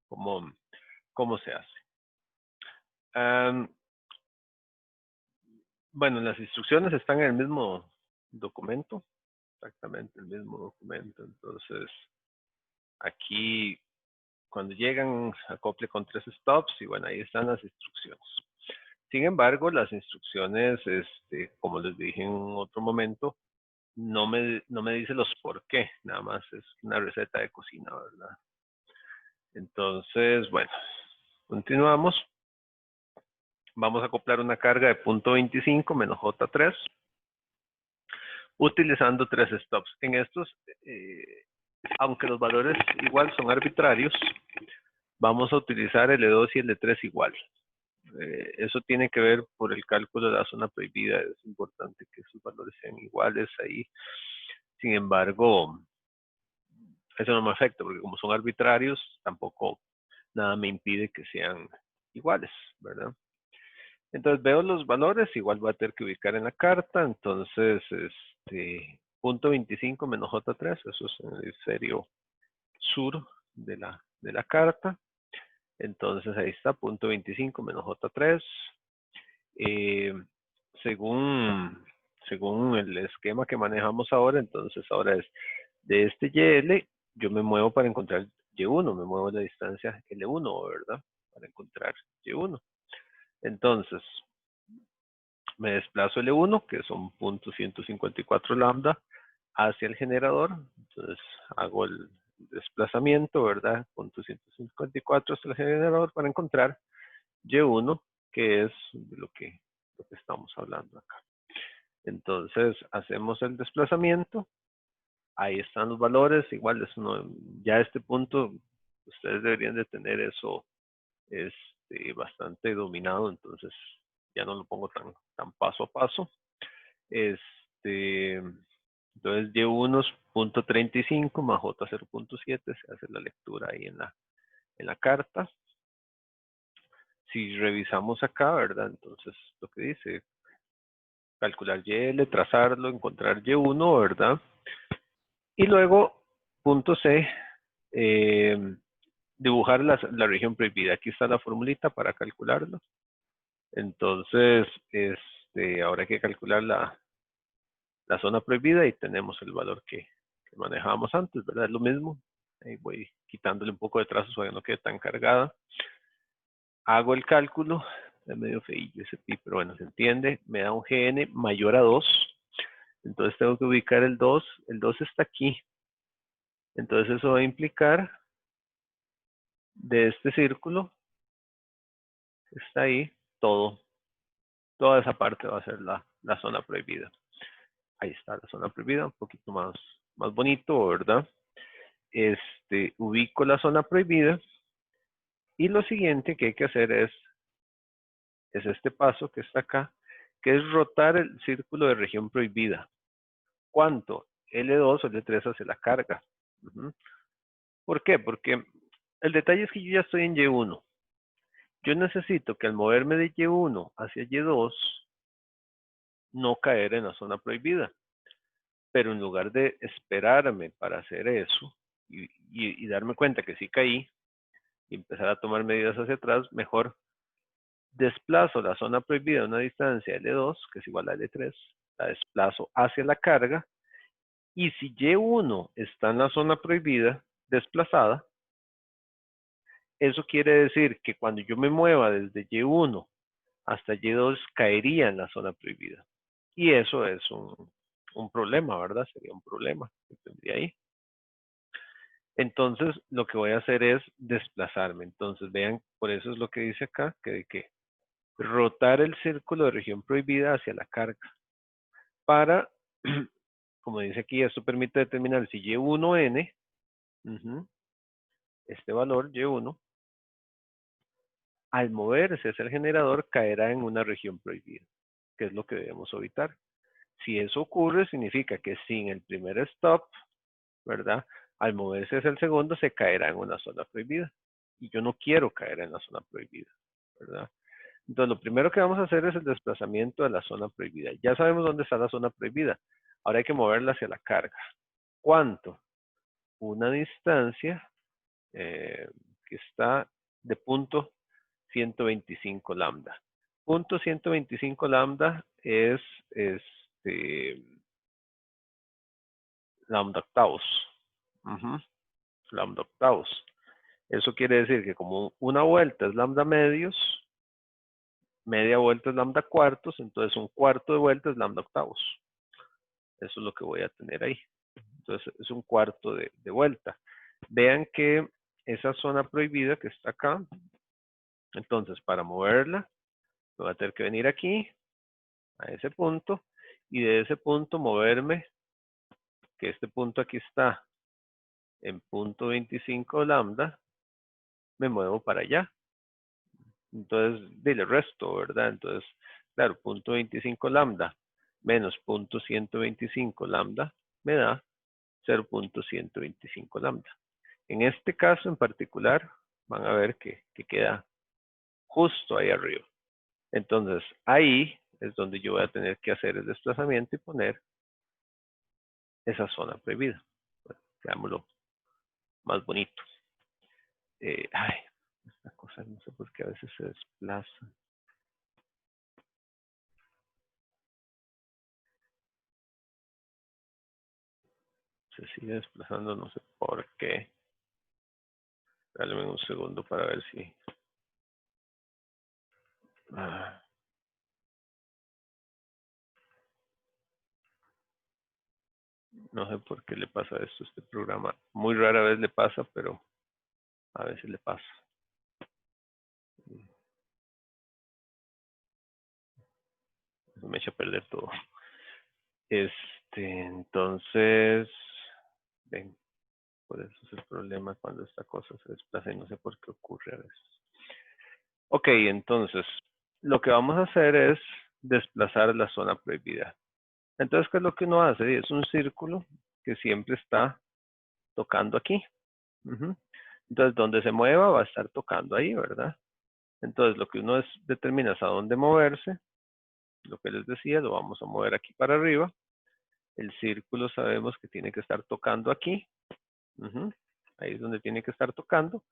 cómo se hace. Bueno, las instrucciones están en el mismo documento, exactamente el mismo documento. Entonces, aquí cuando llegan acople con 3 stops y bueno, ahí están las instrucciones. Sin embargo, las instrucciones, como les dije en otro momento, no me dice los por qué, nada más es una receta de cocina, ¿verdad? Entonces, bueno, continuamos. Vamos a acoplar una carga de 0.25 menos J3, utilizando 3 stops. En estos, aunque los valores igual son arbitrarios, vamos a utilizar L2 y L3 igual. Eso tiene que ver por el cálculo de la zona prohibida. Es importante que sus valores sean iguales ahí. Sin embargo, eso no me afecta porque como son arbitrarios, tampoco nada me impide que sean iguales, ¿verdad? Entonces veo los valores, igual voy a tener que ubicar en la carta. Entonces, 0.25 menos J3, eso es en el hemisferio sur de la carta. Entonces ahí está, 0.25 menos J3. Según el esquema que manejamos ahora, entonces ahora es de este YL, yo me muevo para encontrar Y1, me muevo la distancia L1, ¿verdad? Para encontrar Y1. Entonces, me desplazo L1, que son 0.154 lambda, hacia el generador. Entonces, hago el desplazamiento, ¿verdad? 0.154 hacia el generador para encontrar Y1, que es de lo que estamos hablando acá. Entonces, hacemos el desplazamiento. Ahí están los valores. Igual, eso no, ya a este punto, ustedes deberían de tener eso bastante dominado. Entonces, ya no lo pongo tan paso a paso. Entonces, Y1 es 0.35 más J 0.7. Se hace la lectura ahí en la carta. Si revisamos acá, ¿verdad? Entonces, lo que dice, calcular YL, trazarlo, encontrar Y1, ¿verdad? Y luego, punto C, dibujar la región prohibida. Aquí está la formulita para calcularlo. Entonces, ahora hay que calcular la zona prohibida y tenemos el valor que manejábamos antes, ¿verdad? Es lo mismo. Ahí voy quitándole un poco de trazos para que no quede tan cargada. Hago el cálculo, es medio feillo ese pi, pero bueno, se entiende. Me da un GN mayor a 2. Entonces tengo que ubicar el 2. El 2 está aquí. Entonces eso va a implicar de este círculo, está ahí, toda esa parte va a ser la zona prohibida. Ahí está la zona prohibida, un poquito más bonito, ¿verdad? Ubico la zona prohibida y lo siguiente que hay que hacer es este paso que está acá, que es rotar el círculo de región prohibida. ¿Cuánto? L2 o L3 hace la carga. ¿Por qué? Porque el detalle es que yo ya estoy en Y1. Yo necesito que al moverme de Y1 hacia Y2 no caer en la zona prohibida. Pero en lugar de esperarme para hacer eso y darme cuenta que sí caí y empezar a tomar medidas hacia atrás, mejor desplazo la zona prohibida a una distancia L2, que es igual a L3, la desplazo hacia la carga, y si Y1 está en la zona prohibida desplazada, eso quiere decir que cuando yo me mueva desde Y1 hasta Y2 caería en la zona prohibida. Y eso es un problema, ¿verdad? Sería un problema que tendría ahí. Entonces, lo que voy a hacer es desplazarme. Entonces, vean, por eso es lo que dice acá, que de que rotar el círculo de región prohibida hacia la carga. Para, como dice aquí, esto permite determinar si Y1N, este valor Y1, al moverse hacia el generador caerá en una región prohibida, que es lo que debemos evitar. Si eso ocurre, significa que sin el primer stop, ¿verdad? Al moverse hacia el segundo, se caerá en una zona prohibida. Y yo no quiero caer en la zona prohibida, ¿verdad? Entonces, lo primero que vamos a hacer es el desplazamiento de la zona prohibida. Ya sabemos dónde está la zona prohibida. Ahora hay que moverla hacia la carga. ¿Cuánto? Una distancia que está de punto 125 lambda. Punto 125 lambda es lambda octavos. Lambda octavos. Eso quiere decir que como una vuelta es lambda medios, media vuelta es lambda cuartos, entonces un cuarto de vuelta es lambda octavos. Eso es lo que voy a tener ahí. Entonces es un cuarto de vuelta. Vean que esa zona prohibida que está acá, entonces para moverla, voy a tener que venir aquí, a ese punto, y de ese punto moverme, que este punto aquí está en punto 25 lambda, me muevo para allá. Entonces, dile resto, ¿verdad? Entonces, claro, punto 25 lambda menos punto 125 lambda me da 0.125 lambda. En este caso en particular, van a ver que queda justo ahí arriba. Entonces, ahí es donde yo voy a tener que hacer el desplazamiento y poner esa zona prohibida. Bueno, veámoslo más bonito. Ay, esta cosa no sé por qué a veces se desplaza. Se sigue desplazando, no sé por qué. Dale un segundo para ver si... no sé por qué le pasa esto a este programa. Muy rara vez le pasa, pero a veces le pasa. Me echa a perder todo. Entonces, ven, por eso es el problema cuando esta cosa se desplaza y no sé por qué ocurre a veces. Ok, entonces, lo que vamos a hacer es desplazar la zona prohibida. Entonces, ¿qué es lo que uno hace? Es un círculo que siempre está tocando aquí. Entonces, donde se mueva va a estar tocando ahí, ¿verdad? Entonces, lo que uno determina es a dónde moverse. Lo que les decía, lo vamos a mover aquí para arriba. El círculo sabemos que tiene que estar tocando aquí. Ahí es donde tiene que estar tocando.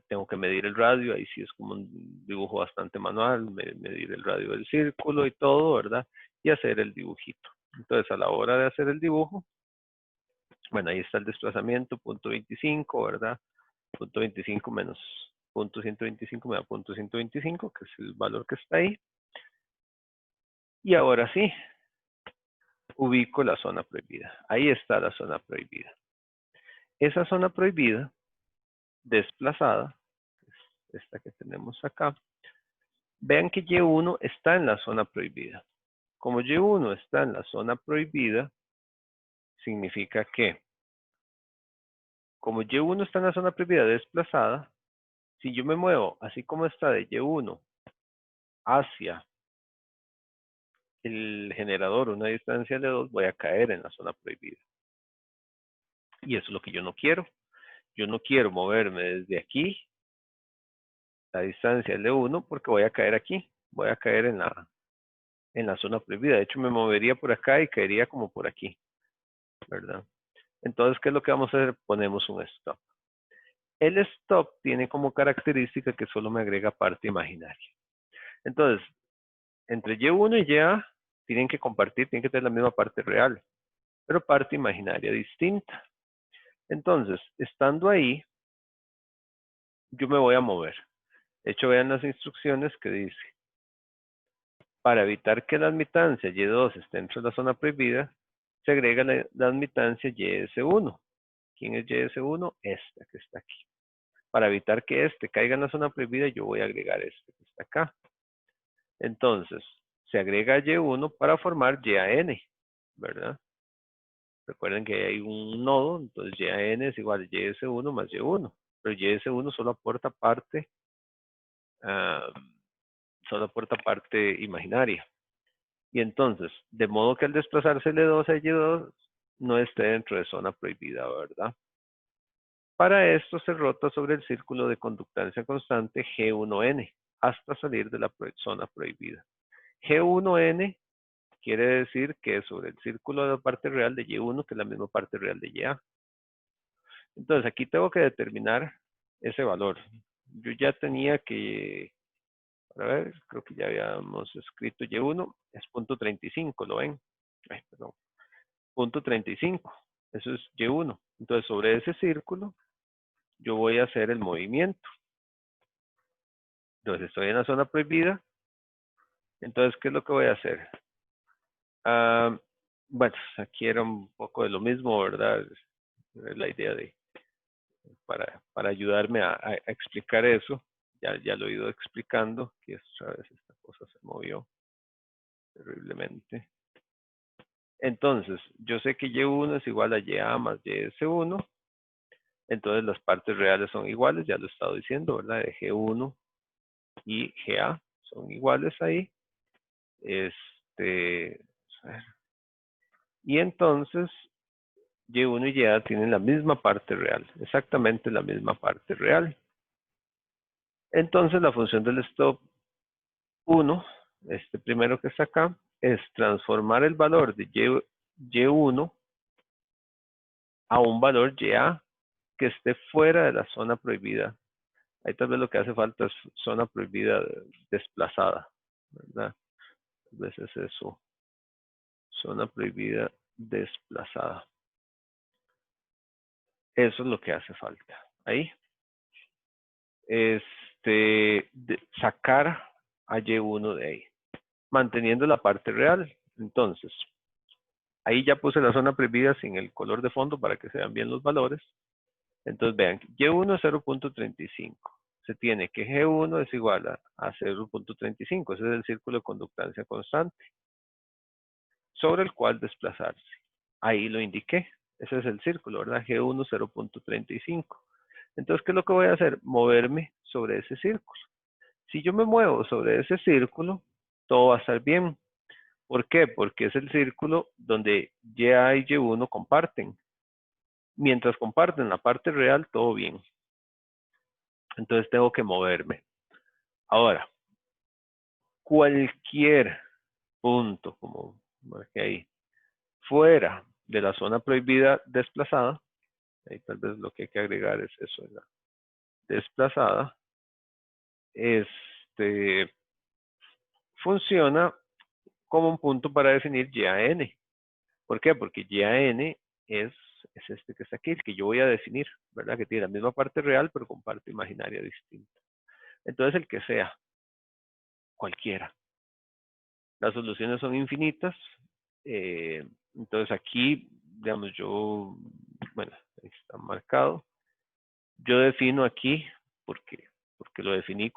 Tengo que medir el radio, ahí sí es como un dibujo bastante manual, medir el radio del círculo y todo, ¿verdad? Y hacer el dibujito. Entonces, a la hora de hacer el dibujo, bueno, ahí está el desplazamiento, punto 25, ¿verdad? Punto 25 menos punto 125 me da punto 125, que es el valor que está ahí. Y ahora sí, ubico la zona prohibida. Ahí está la zona prohibida. Esa zona prohibida, desplazada, esta que tenemos acá, vean que Y1 está en la zona prohibida. Como Y1 está en la zona prohibida, significa que, como Y1 está en la zona prohibida desplazada, si yo me muevo así como está de Y1 hacia el generador, una distancia de 2, voy a caer en la zona prohibida. Y eso es lo que yo no quiero. Yo no quiero moverme desde aquí, la distancia es de 1, porque voy a caer aquí. Voy a caer en la zona prohibida. De hecho, me movería por acá y caería como por aquí. ¿verdad? Entonces, ¿qué es lo que vamos a hacer? Ponemos un stop. El stop tiene como característica que solo me agrega parte imaginaria. Entonces, entre Y1 y YA tienen que compartir, tienen que tener la misma parte real, pero parte imaginaria distinta. Entonces, estando ahí, yo me voy a mover. De hecho, vean las instrucciones que dice, para evitar que la admitancia Y2 esté dentro de la zona prohibida, se agrega la admitancia YS1. ¿Quién es YS1? Esta que está aquí. Para evitar que este caiga en la zona prohibida, yo voy a agregar este que está acá. Entonces, se agrega Y1 para formar YAN, ¿verdad? Recuerden que hay un nodo, entonces YAN es igual a YS1 más Y1. Pero YS1 solo aporta parte imaginaria. Y entonces, de modo que al desplazarse L2 a Y2 no esté dentro de zona prohibida, ¿verdad? Para esto se rota sobre el círculo de conductancia constante G1N hasta salir de la zona prohibida. G1N quiere decir que es sobre el círculo de la parte real de Y1, que es la misma parte real de YA. Entonces, aquí tengo que determinar ese valor. Yo ya tenía que, a ver, creo que ya habíamos escrito Y1, es punto 35, ¿lo ven? Ay, perdón. Punto 35, eso es Y1. Entonces, sobre ese círculo, yo voy a hacer el movimiento. Entonces, estoy en la zona prohibida. Entonces, ¿qué es lo que voy a hacer? Bueno, aquí era un poco de lo mismo, ¿verdad? Es la idea de, para ayudarme a explicar eso. Ya lo he ido explicando, que otra vez esta cosa se movió terriblemente. Entonces, yo sé que Y1 es igual a YA más YS1. Entonces, las partes reales son iguales, ya lo he estado diciendo, ¿verdad? De G1 y GA son iguales ahí. Y entonces, Y1 y YA tienen la misma parte real, exactamente la misma parte real. Entonces, la función del stop 1, este primero que está acá, es transformar el valor de Y1 a un valor YA que esté fuera de la zona prohibida. Ahí tal vez lo que hace falta es zona prohibida desplazada, ¿verdad? A veces eso, zona prohibida desplazada. Eso es lo que hace falta. Ahí. Sacar a Y1 de ahí, manteniendo la parte real. Entonces, ahí ya puse la zona prohibida sin el color de fondo para que se vean bien los valores. Entonces, vean, Y1 es 0.35. Se tiene que G1 es igual a 0.35. Ese es el círculo de conductancia constante sobre el cual desplazarse. Ahí lo indiqué. Ese es el círculo, ¿verdad? G1 0.35. Entonces, ¿qué es lo que voy a hacer? Moverme sobre ese círculo. Si yo me muevo sobre ese círculo, todo va a estar bien. ¿Por qué? Porque es el círculo donde YA y Y1 comparten. Mientras comparten la parte real, todo bien. Entonces tengo que moverme. Ahora, cualquier punto, como marqué ahí, fuera de la zona prohibida desplazada, ahí tal vez lo que hay que agregar es eso, ¿verdad? Desplazada, funciona como un punto para definir YAN. ¿Por qué? Porque YAN es este que está aquí, el que yo voy a definir, ¿verdad? Que tiene la misma parte real, pero con parte imaginaria distinta. Entonces, el que sea, cualquiera. Las soluciones son infinitas. Entonces, aquí, digamos, bueno, ahí está marcado. Yo defino aquí, porque lo definí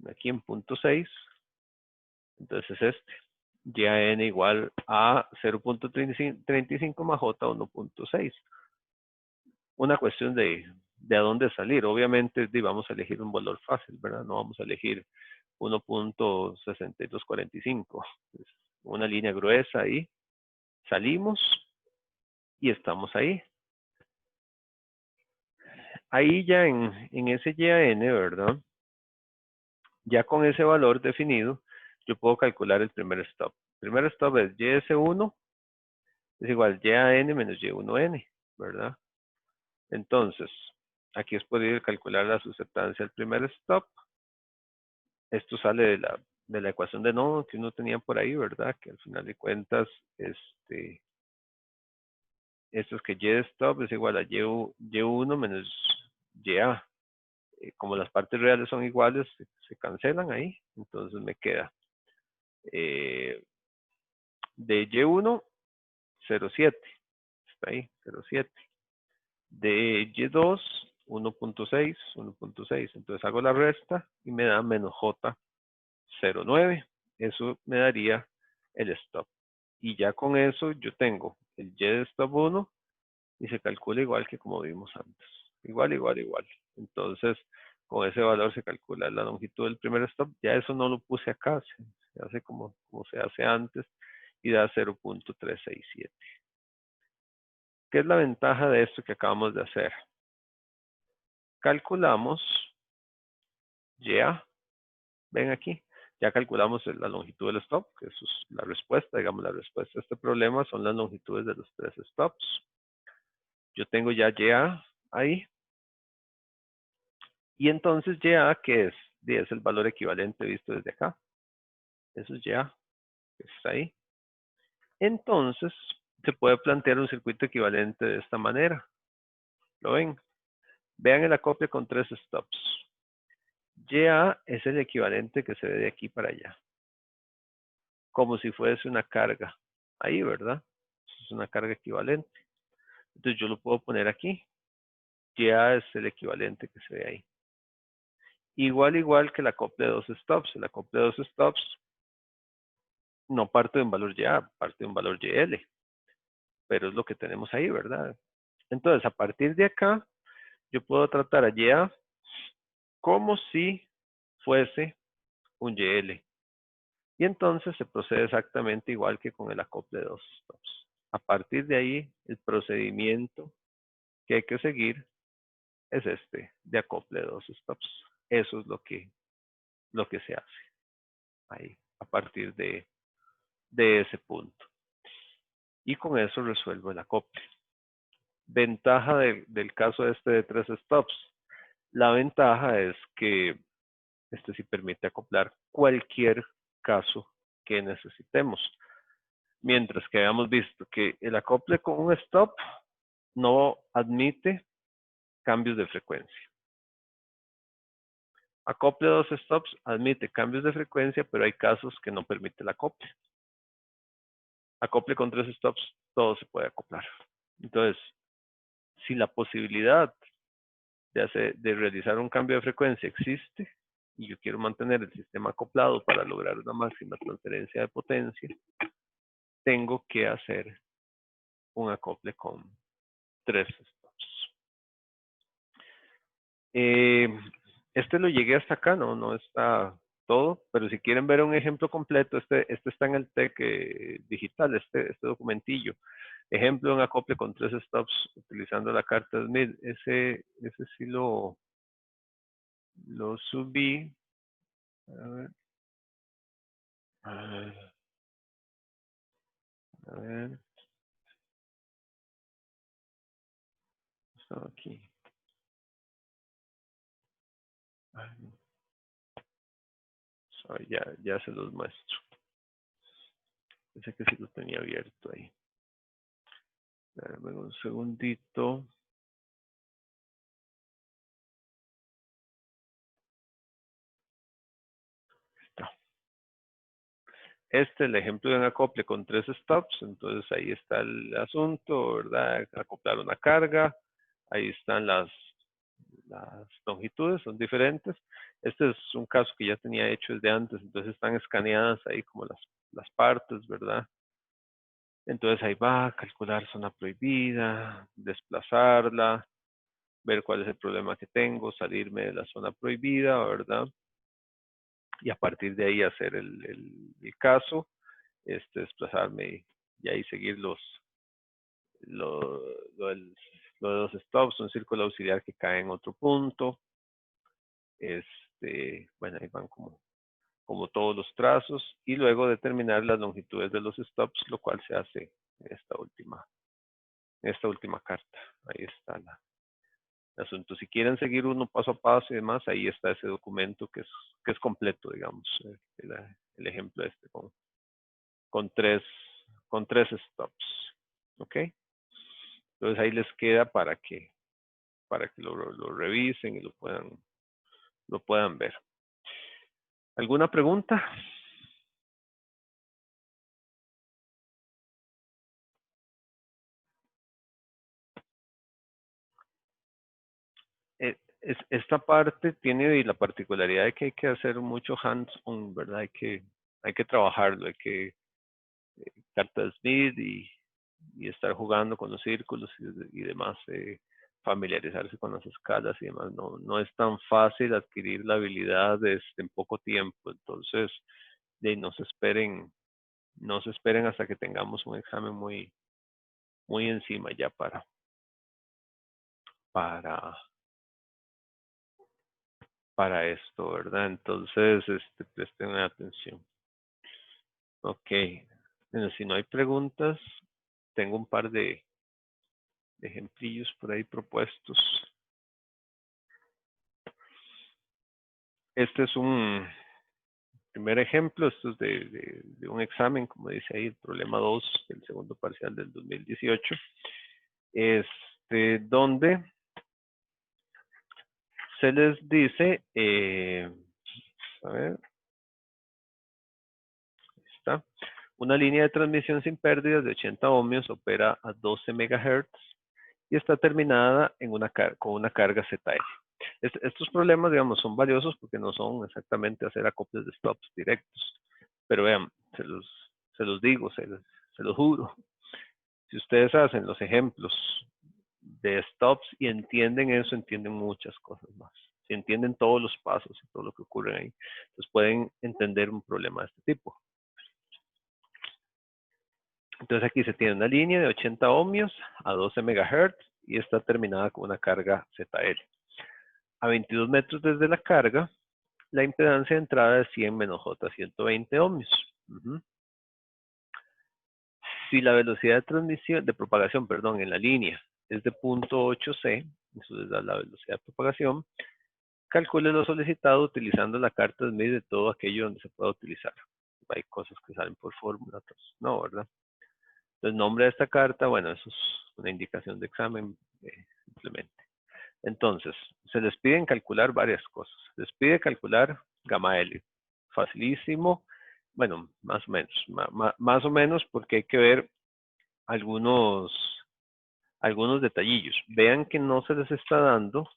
aquí en punto 6. Entonces, es este. YAN igual a 0.35 más J 1.6. Una cuestión de a dónde salir. Obviamente vamos a elegir un valor fácil, ¿verdad? No vamos a elegir 1.6245. Es una línea gruesa ahí. Salimos y estamos ahí. Ahí ya en ese YAN, ¿verdad? Ya con ese valor definido, yo puedo calcular el primer stop. El primer stop es YS1 es igual y a n menos y1n, ¿verdad? Entonces, aquí es podido calcular la susceptancia al primer stop. Esto sale de la ecuación de nodo que uno tenía por ahí, ¿verdad? Que al final de cuentas, esto es que y de stop es igual a y1 menos ya. Como las partes reales son iguales, se cancelan ahí. Entonces me queda de y1, 0,7. Está ahí, 0,7. De y2, 1.6, 1.6. Entonces hago la resta y me da menos j, 0,9. Eso me daría el stop. Y ya con eso yo tengo el y de stop 1 y se calcula igual que como vimos antes. Igual, igual, igual. Entonces, con ese valor se calcula la longitud del primer stop. Ya eso no lo puse acá, se hace como se hace antes y da 0.367. ¿Qué es la ventaja de esto que acabamos de hacer? Calculamos ya, ven aquí, ya calculamos la longitud del stop, que eso es la respuesta, digamos, la respuesta a este problema son las longitudes de los tres stops. Yo tengo ya ya ahí. Y entonces ya, ¿qué es? Es el valor equivalente visto desde acá. Eso es ya, que está ahí. Entonces, se puede plantear un circuito equivalente de esta manera. ¿Lo ven? Vean el acople con tres stops. YA es el equivalente que se ve de aquí para allá. Como si fuese una carga. Ahí, ¿verdad? Es una carga equivalente. Entonces yo lo puedo poner aquí. YA es el equivalente que se ve ahí. Igual que el acople de dos stops. El acople de dos stops no parte de un valor YA, parte de un valor YL. Pero es lo que tenemos ahí, ¿verdad? Entonces, a partir de acá, yo puedo tratar a YA como si fuese un YL. Y entonces se procede exactamente igual que con el acople de dos stops. A partir de ahí, el procedimiento que hay que seguir es este, de acople de dos stops. Eso es lo que se hace ahí, a partir de ese punto. Y con eso resuelvo el acople. Ventaja del caso este de tres stops. La ventaja es que este sí permite acoplar cualquier caso que necesitemos. Mientras que habíamos visto que el acople con un stop no admite cambios de frecuencia. Acople de dos stops admite cambios de frecuencia, pero hay casos que no permite el acople. Acople con tres stops, todo se puede acoplar. Entonces, si la posibilidad de realizar un cambio de frecuencia existe, y yo quiero mantener el sistema acoplado para lograr una máxima transferencia de potencia, tengo que hacer un acople con tres stops. Este lo llegué hasta acá, no está todo, pero si quieren ver un ejemplo completo, este está en el TEC digital, este documentillo. Ejemplo de un acople con tres stops utilizando la carta Smith. Ese sí lo subí. A ver. A ver. Estaba aquí. Ya se los muestro. Pensé que sí lo tenía abierto ahí. Dame un segundito. Está. El ejemplo de un acople con tres stops, entonces ahí está el asunto, ¿verdad? Acoplar una carga, ahí están las longitudes, son diferentes. Este es un caso que ya tenía hecho desde antes, entonces están escaneadas ahí como las partes, ¿verdad? Entonces ahí va a calcular zona prohibida, desplazarla, ver cuál es el problema que tengo, salirme de la zona prohibida, ¿verdad? Y a partir de ahí hacer el caso, desplazarme y ahí seguir lo de dos stops, un círculo auxiliar que cae en otro punto. Bueno, ahí van como como todos los trazos, y luego determinar las longitudes de los stops, lo cual se hace en esta última carta. Ahí está el asunto. Si quieren seguir uno paso a paso y demás, ahí está ese documento que es completo, digamos, el ejemplo este con tres stops. ¿Ok? Entonces ahí les queda para que lo revisen y lo puedan ver. ¿Alguna pregunta? Esta parte tiene la particularidad de que hay que hacer mucho hands-on, ¿verdad? Hay que trabajarlo, hay que carta de Smith y estar jugando con los círculos y demás, familiarizarse con las escalas y demás. No es tan fácil adquirir la habilidad en poco tiempo, entonces no se esperen hasta que tengamos un examen muy encima ya para esto, ¿verdad? Entonces, presten atención. Ok. Bueno, si no hay preguntas, tengo un par de ejemplillos por ahí propuestos. Este es un primer ejemplo, esto es de un examen, como dice ahí, el problema 2 del segundo parcial del 2018, donde se les dice, a ver, ahí está, una línea de transmisión sin pérdidas de 80 ohmios opera a 12 MHz y está terminada con una carga ZL. Estos problemas, digamos, son valiosos porque no son exactamente hacer acoples de stops directos. Pero vean, se los digo, se los juro. Si ustedes hacen los ejemplos de stops y entienden eso, entienden muchas cosas más. Si entienden todos los pasos y todo lo que ocurre ahí, entonces pueden entender un problema de este tipo. Entonces aquí se tiene una línea de 80 ohmios a 12 MHz y está terminada con una carga ZL. A 22 metros desde la carga, la impedancia de entrada es 100 menos J, 120 ohmios. Si la velocidad de propagación, en la línea es de 0.8C, eso les da la velocidad de propagación, calcule lo solicitado utilizando la carta de Smith de todo aquello donde se pueda utilizar. Hay cosas que salen por fórmula, otras no, ¿verdad? El nombre de esta carta, bueno, eso es una indicación de examen simplemente. Entonces, se les piden calcular varias cosas. Les pide calcular gamma L. Facilísimo. Bueno, más o menos. Más o menos porque hay que ver algunos detallillos. Vean que no se les está dando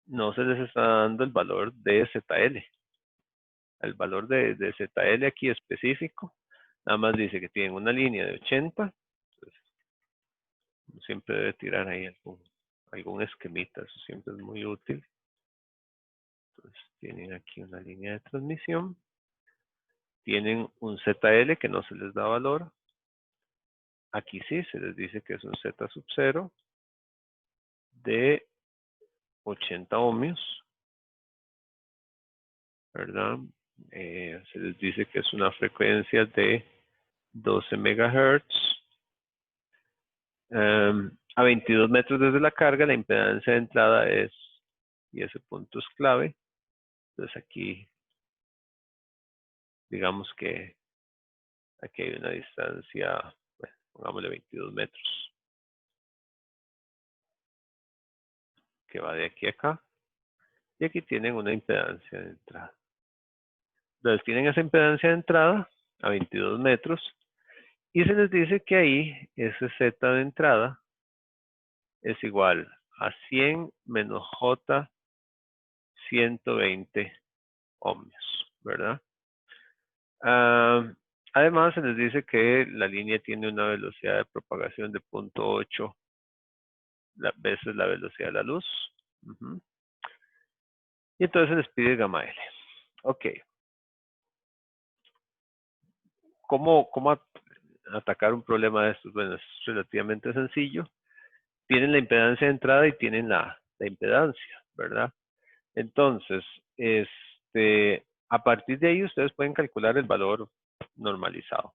el valor de ZL. El valor de ZL aquí específico. Nada más dice que tienen una línea de 80. Entonces, siempre debe tirar ahí algún esquemita. Eso siempre es muy útil. Entonces tienen aquí una línea de transmisión. Tienen un ZL que no se les da valor. Aquí sí se les dice que es un Z sub 0 de 80 ohmios. ¿Verdad? Se les dice que es una frecuencia de 12 MHz. A 22 metros desde la carga, la impedancia de entrada es, y ese punto es clave. Entonces aquí, digamos que aquí hay una distancia, bueno, pongámosle 22 metros, que va de aquí a acá. Y aquí tienen una impedancia de entrada. Entonces tienen esa impedancia de entrada a 22 metros y se les dice que ahí ese Z de entrada es igual a 100 menos J 120 ohmios, ¿verdad? Además se les dice que la línea tiene una velocidad de propagación de 0.8 veces la velocidad de la luz. Y entonces se les pide gamma L. Ok. ¿Cómo atacar un problema de estos? Bueno, es relativamente sencillo. Tienen la impedancia de entrada y tienen la impedancia, ¿verdad? Entonces, A partir de ahí ustedes pueden calcular el valor normalizado.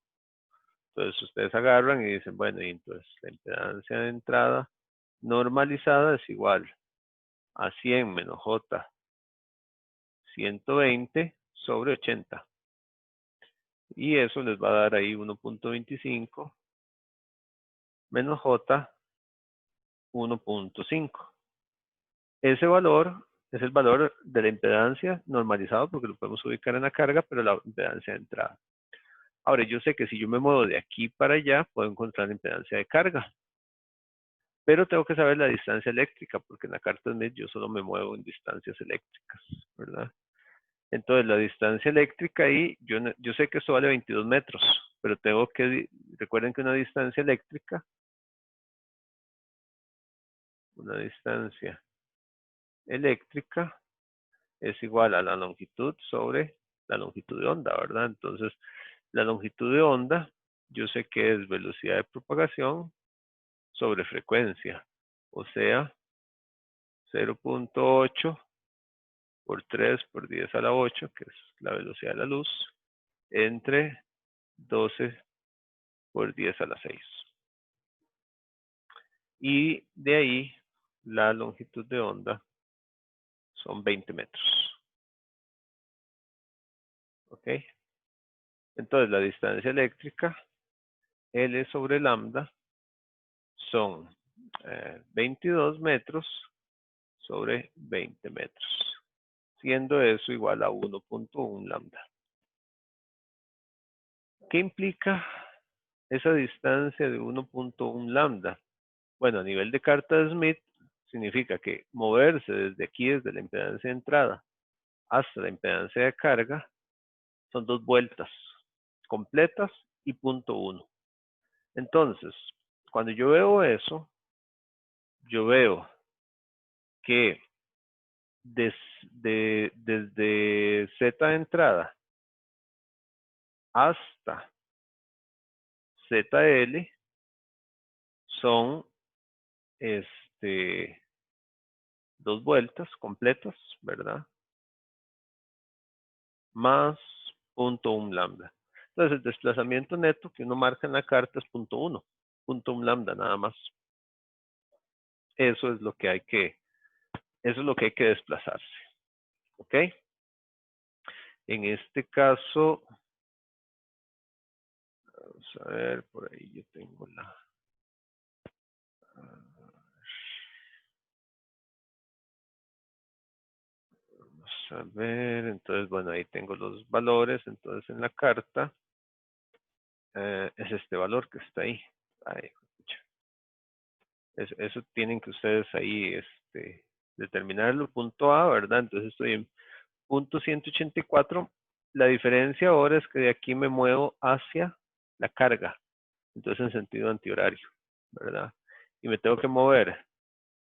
Entonces ustedes agarran y dicen, bueno, y entonces la impedancia de entrada normalizada es igual a 100 menos J 120 sobre 80. Y eso les va a dar ahí 1.25 menos J 1.5. Ese valor es el valor de la impedancia normalizado porque lo podemos ubicar en la carga, pero la impedancia de entrada. Ahora, yo sé que si yo me muevo de aquí para allá, puedo encontrar la impedancia de carga. Pero tengo que saber la distancia eléctrica, porque en la carta Smith yo solo me muevo en distancias eléctricas, ¿verdad? Entonces, la distancia eléctrica ahí, yo sé que esto vale 22 metros, pero tengo que, recuerden que una distancia eléctrica es igual a la longitud sobre la longitud de onda, ¿verdad? Entonces, la longitud de onda, yo sé que es velocidad de propagación sobre frecuencia, o sea, 0.8 por 3 por 10 a la 8, que es la velocidad de la luz, entre 12 por 10 a la 6. Y de ahí, la longitud de onda son 20 metros. ¿Ok? Entonces, la distancia eléctrica, L sobre lambda, son 22 metros sobre 20 metros, siendo eso igual a 1.1 lambda. ¿Qué implica esa distancia de 1.1 lambda? Bueno, a nivel de carta de Smith, significa que moverse desde aquí, desde la impedancia de entrada, hasta la impedancia de carga, son 2 vueltas completas y 0.1. Entonces, cuando yo veo eso, yo veo que desde Z de entrada hasta ZL son 2 vueltas completas, ¿verdad? Más 0.1 lambda. Entonces, el desplazamiento neto que uno marca en la carta es 0.1, 0.1 lambda nada más. Eso es lo que hay que desplazarse. ¿Ok? En este caso, vamos a ver, por ahí yo tengo la... Vamos a ver, entonces, bueno, ahí tengo los valores. Entonces, en la carta es este valor que está ahí. Ay, eso tienen que ustedes ahí determinarlo, punto A, ¿verdad? Entonces estoy en punto 184. La diferencia ahora es que de aquí me muevo hacia la carga, entonces en sentido antihorario, ¿verdad? Y me tengo que mover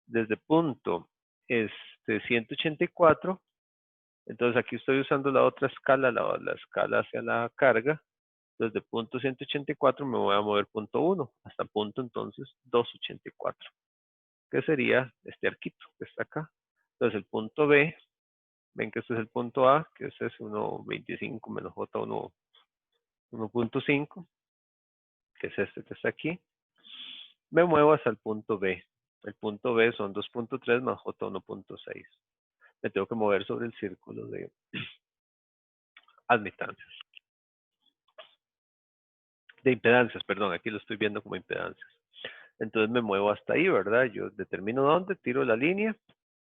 desde punto 184. Entonces aquí estoy usando la otra escala, la escala hacia la carga. Desde punto 184 me voy a mover punto 1 hasta punto entonces 284, que sería este arquito que está acá. Entonces el punto B, ven que este es el punto A, que es 1.25 menos J 1.5, que es este que está aquí. Me muevo hasta el punto B. El punto B son 2.3 más J 1.6. Me tengo que mover sobre el círculo de admitancias. De impedancias, perdón, aquí lo estoy viendo como impedancias. Entonces me muevo hasta ahí, ¿verdad? Yo determino dónde, tiro la línea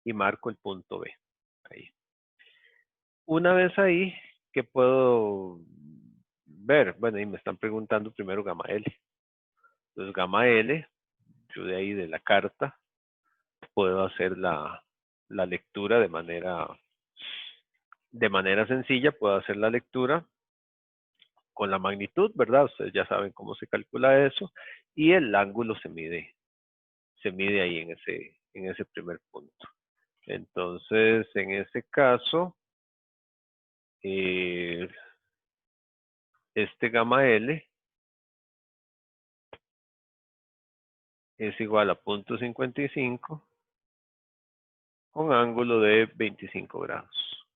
y marco el punto B. Ahí. Una vez ahí, ¿qué puedo ver? Bueno, y me están preguntando primero gamma L. Entonces, gamma L, yo de ahí de la carta puedo hacer la lectura de manera sencilla, puedo hacer la lectura con la magnitud, ¿verdad? Ustedes ya saben cómo se calcula eso, y el ángulo se mide ahí en ese primer punto. Entonces, en ese caso, este gamma L es igual a 0.55 con ángulo de 25 grados.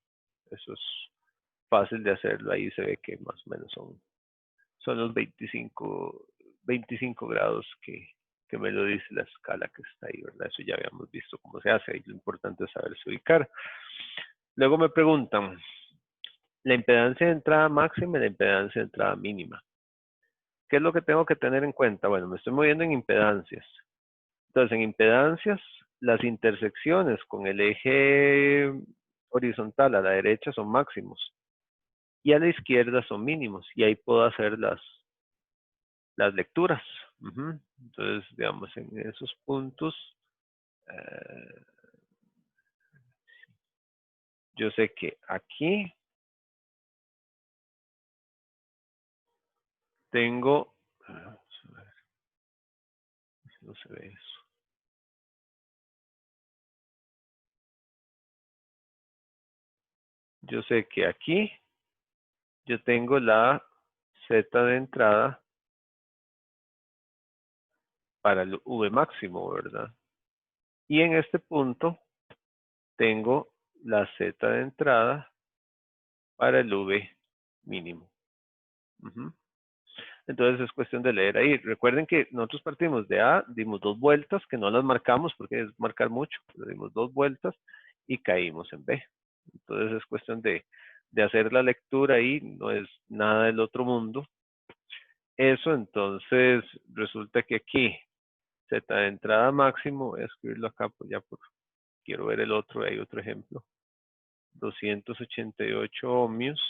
Eso es fácil de hacerlo. Ahí se ve que más o menos son los 25 grados que me lo dice la escala que está ahí, ¿verdad? Eso ya habíamos visto cómo se hace. Y lo importante es saberse ubicar. Luego me preguntan, la impedancia de entrada máxima y la impedancia de entrada mínima. ¿Qué es lo que tengo que tener en cuenta? Bueno, me estoy moviendo en impedancias. Entonces, en impedancias, las intersecciones con el eje horizontal a la derecha son máximos y a la izquierda son mínimos. Y ahí puedo hacer las lecturas. Entonces, digamos, en esos puntos, yo sé que aquí tengo, vamos a ver si no se ve eso. Yo sé que aquí yo tengo la Z de entrada para el V máximo, ¿verdad? Y en este punto tengo la Z de entrada para el V mínimo. Entonces es cuestión de leer ahí. Recuerden que nosotros partimos de A, dimos 2 vueltas, que no las marcamos porque es marcar mucho, pero dimos 2 vueltas y caímos en B. Entonces es cuestión de hacer la lectura ahí, no es nada del otro mundo. Eso entonces resulta que aquí Z de entrada máximo, voy a escribirlo acá, pues ya quiero ver el otro, hay otro ejemplo. 288 ohmios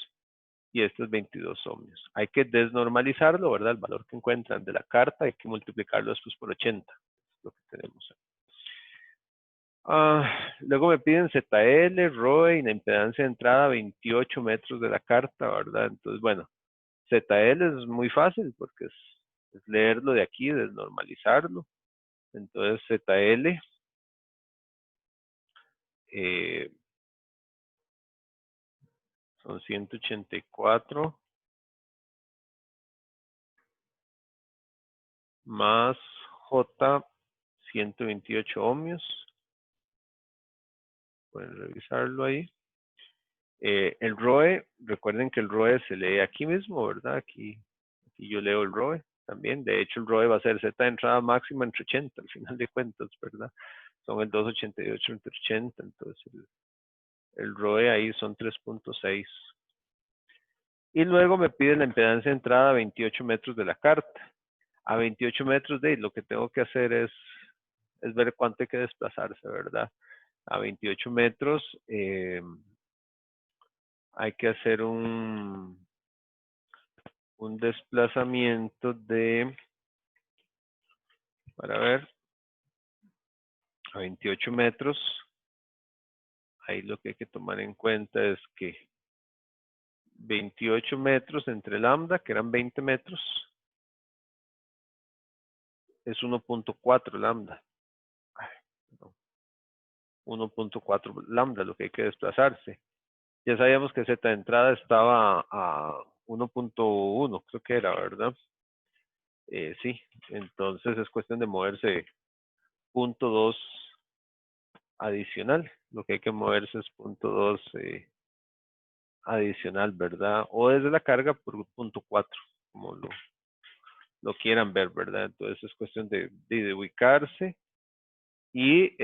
y este es 22 ohmios. Hay que desnormalizarlo, ¿verdad? El valor que encuentran de la carta hay que multiplicarlo después por 80. Es lo que tenemos. Luego me piden ZL, ROE y la impedancia de entrada 28 metros de la carta, ¿verdad? Entonces, bueno, ZL es muy fácil porque es leerlo de aquí, desnormalizarlo. Entonces, ZL son 184 más J 128 ohmios. Pueden revisarlo ahí. El ROE, recuerden que el ROE se lee aquí mismo, ¿verdad? Aquí yo leo el ROE también. De hecho, el ROE va a ser Z de entrada máxima entre 80, al final de cuentas, ¿verdad? Son el 288 entre 80, entonces el ROE ahí son 3.6. Y luego me pide la impedancia de entrada a 28 metros de la carta. A 28 metros de ahí, lo que tengo que hacer es ver cuánto hay que desplazarse, ¿verdad? A 28 metros hay que hacer un desplazamiento de, para ver, a 28 metros. Ahí lo que hay que tomar en cuenta es que 28 metros entre lambda, que eran 20 metros, es 1.4 lambda. 1.4 lambda lo que hay que desplazarse. Ya sabíamos que Z de entrada estaba a 1.1, creo que era, ¿verdad? Sí, entonces es cuestión de moverse 0.2 adicional. Lo que hay que moverse es 0.2 adicional, ¿verdad? O desde la carga por 0.4, como lo quieran ver, ¿verdad? Entonces es cuestión de ubicarse y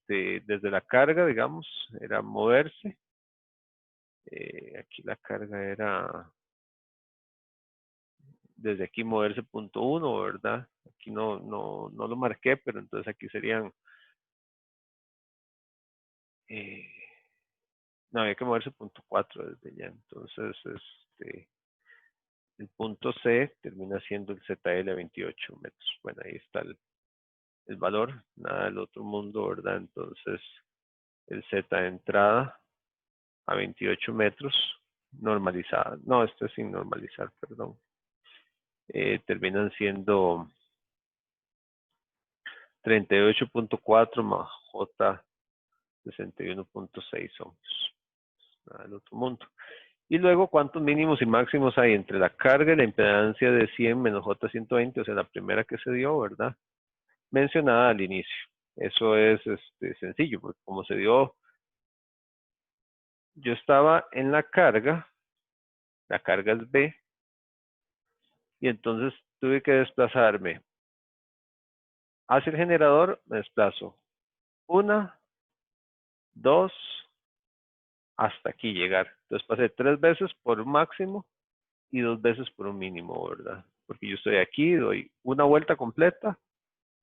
desde la carga, digamos, era moverse. Aquí la carga era desde aquí moverse 0.1, ¿verdad? Aquí no lo marqué, pero entonces aquí serían no, había que moverse 0.4 desde ya. Entonces, el punto C termina siendo el ZL a 28 metros. Bueno, ahí está el valor, nada del otro mundo, ¿verdad? Entonces, el Z de entrada a 28 metros, normalizada. No, esto es sin normalizar, perdón. Terminan siendo 38.4 más J 61.6 ohmios. Nada del otro mundo. Y luego, ¿cuántos mínimos y máximos hay entre la carga y la impedancia de 100 menos J120? O sea, la primera que se dio, ¿verdad? Mencionada al inicio. Eso es sencillo, porque como se dio, yo estaba en la carga la carga es B, y entonces tuve que desplazarme hacia el generador, me desplazo 1, 2, hasta aquí llegar. Entonces pasé 3 veces por un máximo y 2 veces por un mínimo, ¿verdad? Porque yo estoy aquí, doy una vuelta completa,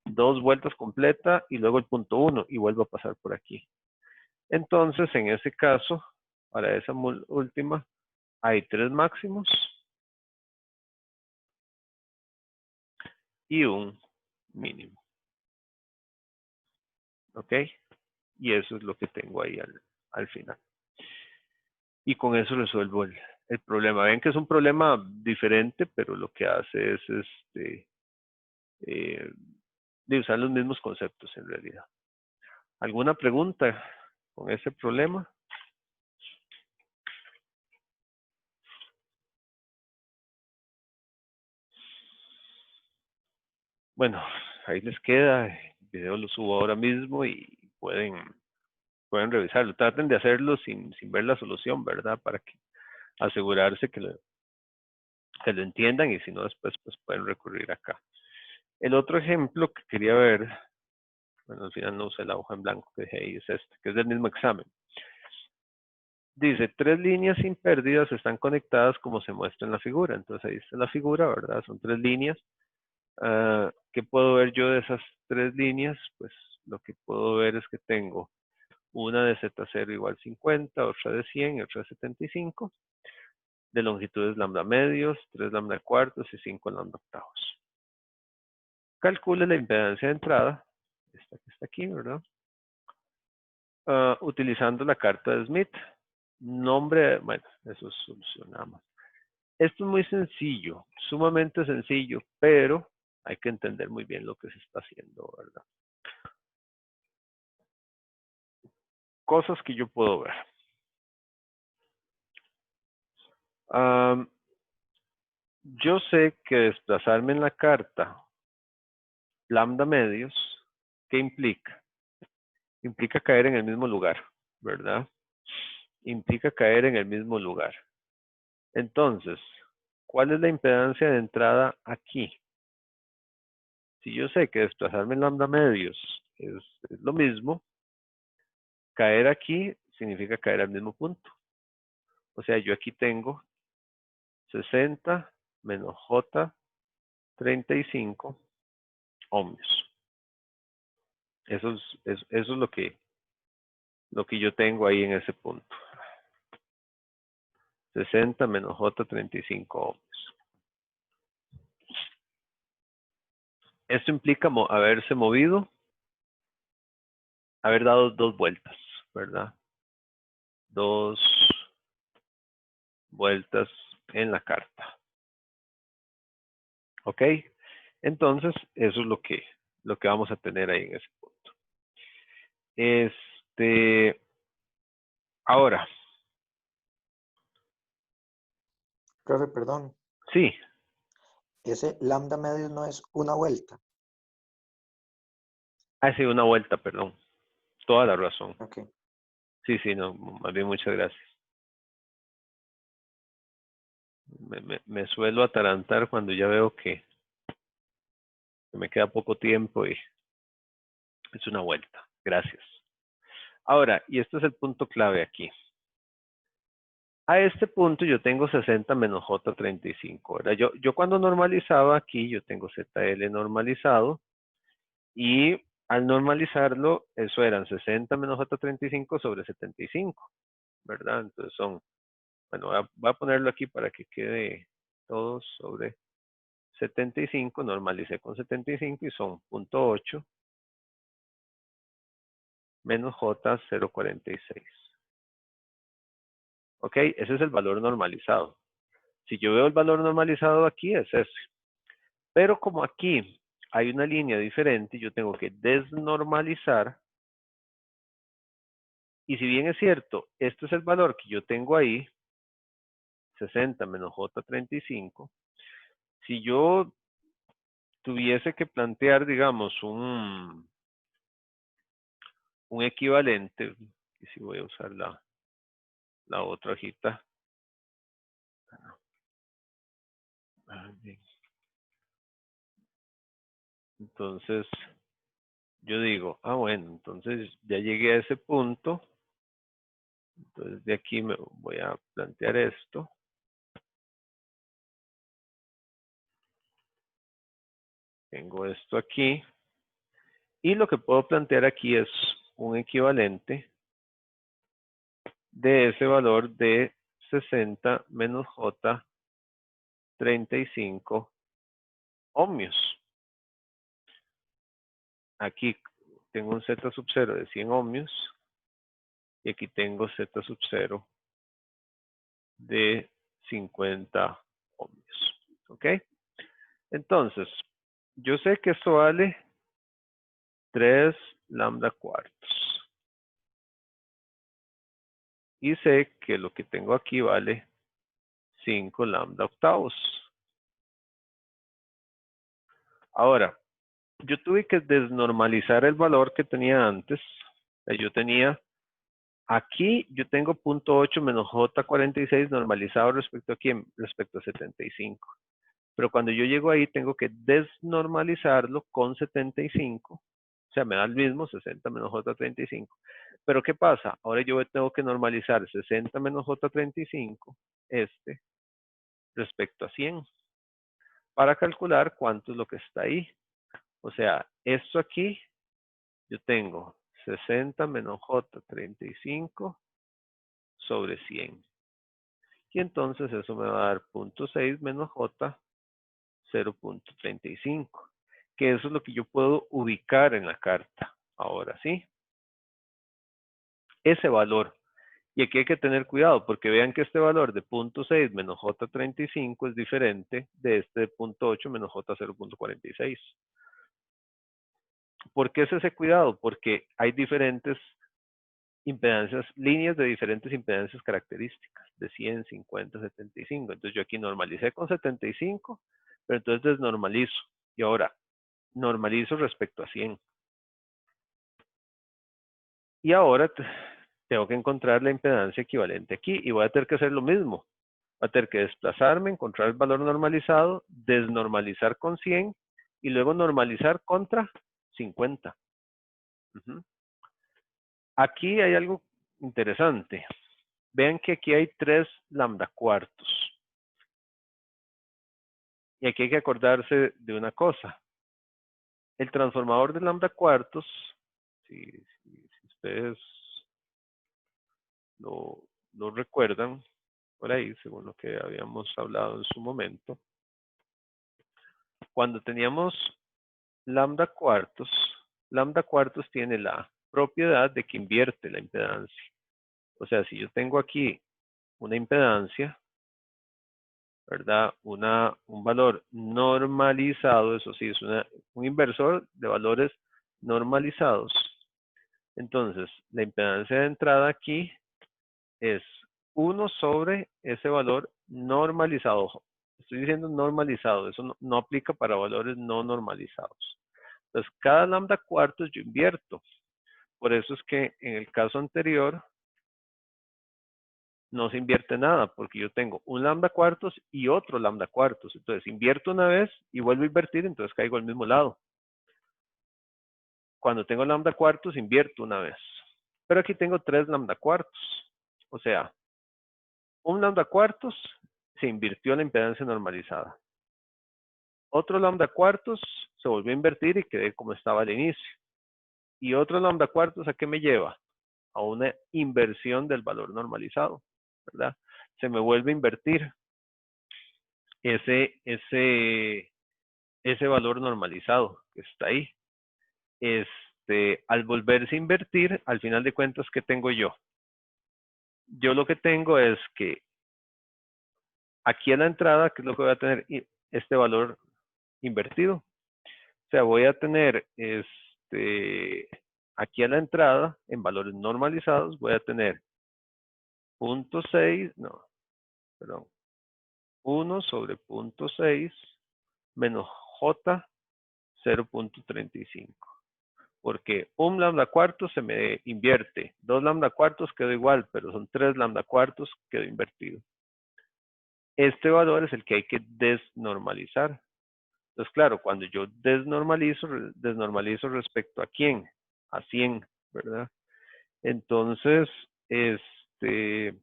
2 vueltas completas y luego el punto 1 y vuelvo a pasar por aquí. Entonces, en ese caso, para esa última, hay 3 máximos y un mínimo. ¿Ok? Y eso es lo que tengo ahí al final. Y con eso resuelvo el problema. Ven que es un problema diferente, pero lo que hace es de usar los mismos conceptos en realidad. ¿Alguna pregunta con ese problema? Bueno, ahí les queda. El video lo subo ahora mismo y pueden revisarlo. Traten de hacerlo sin ver la solución, ¿verdad? Para que asegurarse que lo entiendan y si no, después pues pueden recurrir acá. El otro ejemplo que quería ver, bueno, al final no usé la hoja en blanco que dejé ahí, es este, que es del mismo examen. Dice, 3 líneas sin pérdidas están conectadas como se muestra en la figura. Entonces ahí está la figura, ¿verdad? Son 3 líneas. ¿Qué puedo ver yo de esas 3 líneas? Pues lo que puedo ver es que tengo una de Z0 igual 50, otra de 100 y otra de 75. De longitudes lambda medios, 3 lambda cuartos y 5 lambda octavos. Calcule la impedancia de entrada, esta que está aquí, ¿verdad? Utilizando la carta de Smith. Nombre, bueno, eso solucionamos. Esto es muy sencillo, sumamente sencillo, pero hay que entender muy bien lo que se está haciendo, ¿verdad? Cosas que yo puedo ver. Yo sé que desplazarme en la carta lambda medios, ¿qué implica? Implica caer en el mismo lugar, ¿verdad? Implica caer en el mismo lugar. Entonces, ¿cuál es la impedancia de entrada aquí? Si yo sé que desplazarme en lambda medios es lo mismo, caer aquí significa caer al mismo punto. O sea, yo aquí tengo 60 menos J 35 ohmios. Eso es lo que yo tengo ahí en ese punto. 60 menos J 35 ohmios. Esto implica haberse movido, haber dado 2 vueltas, ¿verdad? 2 vueltas en la carta. ¿Ok? Entonces, eso es lo que vamos a tener ahí en ese punto. Ahora. Profe, perdón. Sí. Ese lambda medio no es una vuelta. Sí, una vuelta, perdón. Toda la razón. Ok. Sí, no, más bien muchas gracias. Me suelo atarantar cuando ya veo que me queda poco tiempo y es una vuelta. Gracias. Ahora, y este es el punto clave aquí. A este punto yo tengo 60 menos J 35. ¿Verdad? Yo cuando normalizaba aquí, yo tengo ZL normalizado y al normalizarlo, eso eran 60 menos J 35 sobre 75, ¿verdad? Entonces son, bueno, voy a ponerlo aquí para que quede todo sobre 75, normalicé con 75 y son 0.8 menos J 0.46. ¿Ok? Ese es el valor normalizado. Si yo veo el valor normalizado aquí, es ese. Pero como aquí hay una línea diferente, yo tengo que desnormalizar. Y si bien es cierto, este es el valor que yo tengo ahí, 60 menos J 35, si yo tuviese que plantear, digamos, un equivalente, y si voy a usar la otra hojita, Entonces, yo digo, bueno, entonces ya llegué a ese punto. Entonces, de aquí me voy a plantear esto. Tengo esto aquí. Y lo que puedo plantear aquí es un equivalente de ese valor de 60 menos J 35 ohmios. Aquí tengo un Z sub 0 de 100 ohmios y aquí tengo Z sub 0 de 50 ohmios. ¿Ok? Entonces, yo sé que esto vale 3 lambda cuartos. Y sé que lo que tengo aquí vale 5 lambda octavos. Ahora, yo tuve que desnormalizar el valor que tenía antes. Yo tenía, aquí yo tengo 0.8 menos J46 normalizado respecto a quién, respecto a 75. Pero cuando yo llego ahí tengo que desnormalizarlo con 75. O sea, me da el mismo 60 menos J35. Pero ¿qué pasa? Ahora yo tengo que normalizar 60 menos J35, respecto a 100, para calcular cuánto es lo que está ahí. O sea, esto aquí, yo tengo 60 menos J35 sobre 100. Y entonces eso me va a dar 0.6 menos J 0.35. Que eso es lo que yo puedo ubicar en la carta. Ahora sí. Ese valor. Y aquí hay que tener cuidado porque vean que este valor de 0.6 menos J35 es diferente de este de 0.8 menos J 0.46. ¿Por qué es ese cuidado? Porque hay diferentes impedancias, líneas de diferentes impedancias características, de 100, 50, 75. Entonces yo aquí normalicé con 75, pero entonces desnormalizo. Y ahora normalizo respecto a 100. Y ahora tengo que encontrar la impedancia equivalente aquí y voy a tener que hacer lo mismo. Voy a tener que desplazarme, encontrar el valor normalizado, desnormalizar con 100 y luego normalizar contra 50. Aquí hay algo interesante. Vean que aquí hay 3 lambda cuartos. Y aquí hay que acordarse de una cosa. El transformador de lambda cuartos, si ustedes lo recuerdan, por ahí, según lo que habíamos hablado en su momento, cuando teníamos lambda cuartos tiene la propiedad de que invierte la impedancia. O sea, si yo tengo aquí una impedancia, ¿verdad? Un valor normalizado, eso sí, es un inversor de valores normalizados. Entonces, la impedancia de entrada aquí es 1 sobre ese valor normalizado. Estoy diciendo normalizado, eso no aplica para valores no normalizados. Entonces, cada lambda cuartos yo invierto. Por eso es que en el caso anterior no se invierte nada, porque yo tengo un lambda cuartos y otro lambda cuartos. Entonces, invierto una vez y vuelvo a invertir, entonces caigo al mismo lado. Cuando tengo lambda cuartos, invierto una vez. Pero aquí tengo 3 lambda cuartos. O sea, un lambda cuartos se invirtió la impedancia normalizada. Otro lambda cuartos se volvió a invertir y quedé como estaba al inicio. Y otro lambda cuartos, ¿a qué me lleva? A una inversión del valor normalizado, ¿verdad? Se me vuelve a invertir ese valor normalizado que está ahí. Al volverse a invertir, al final de cuentas, ¿qué tengo yo? Yo lo que tengo es que aquí a la entrada, ¿qué es lo que voy a tener? Este valor invertido. O sea, voy a tener aquí a la entrada, en valores normalizados, voy a tener 0.6, no, perdón, 1 sobre 0.6 menos J 0.35. Porque un lambda cuartos se me invierte, 2 lambda cuartos quedó igual, pero son 3 lambda cuartos quedó invertido. este valor es el que hay que desnormalizar. Entonces, claro, cuando yo desnormalizo respecto a quién, a 100, ¿verdad? Entonces, ese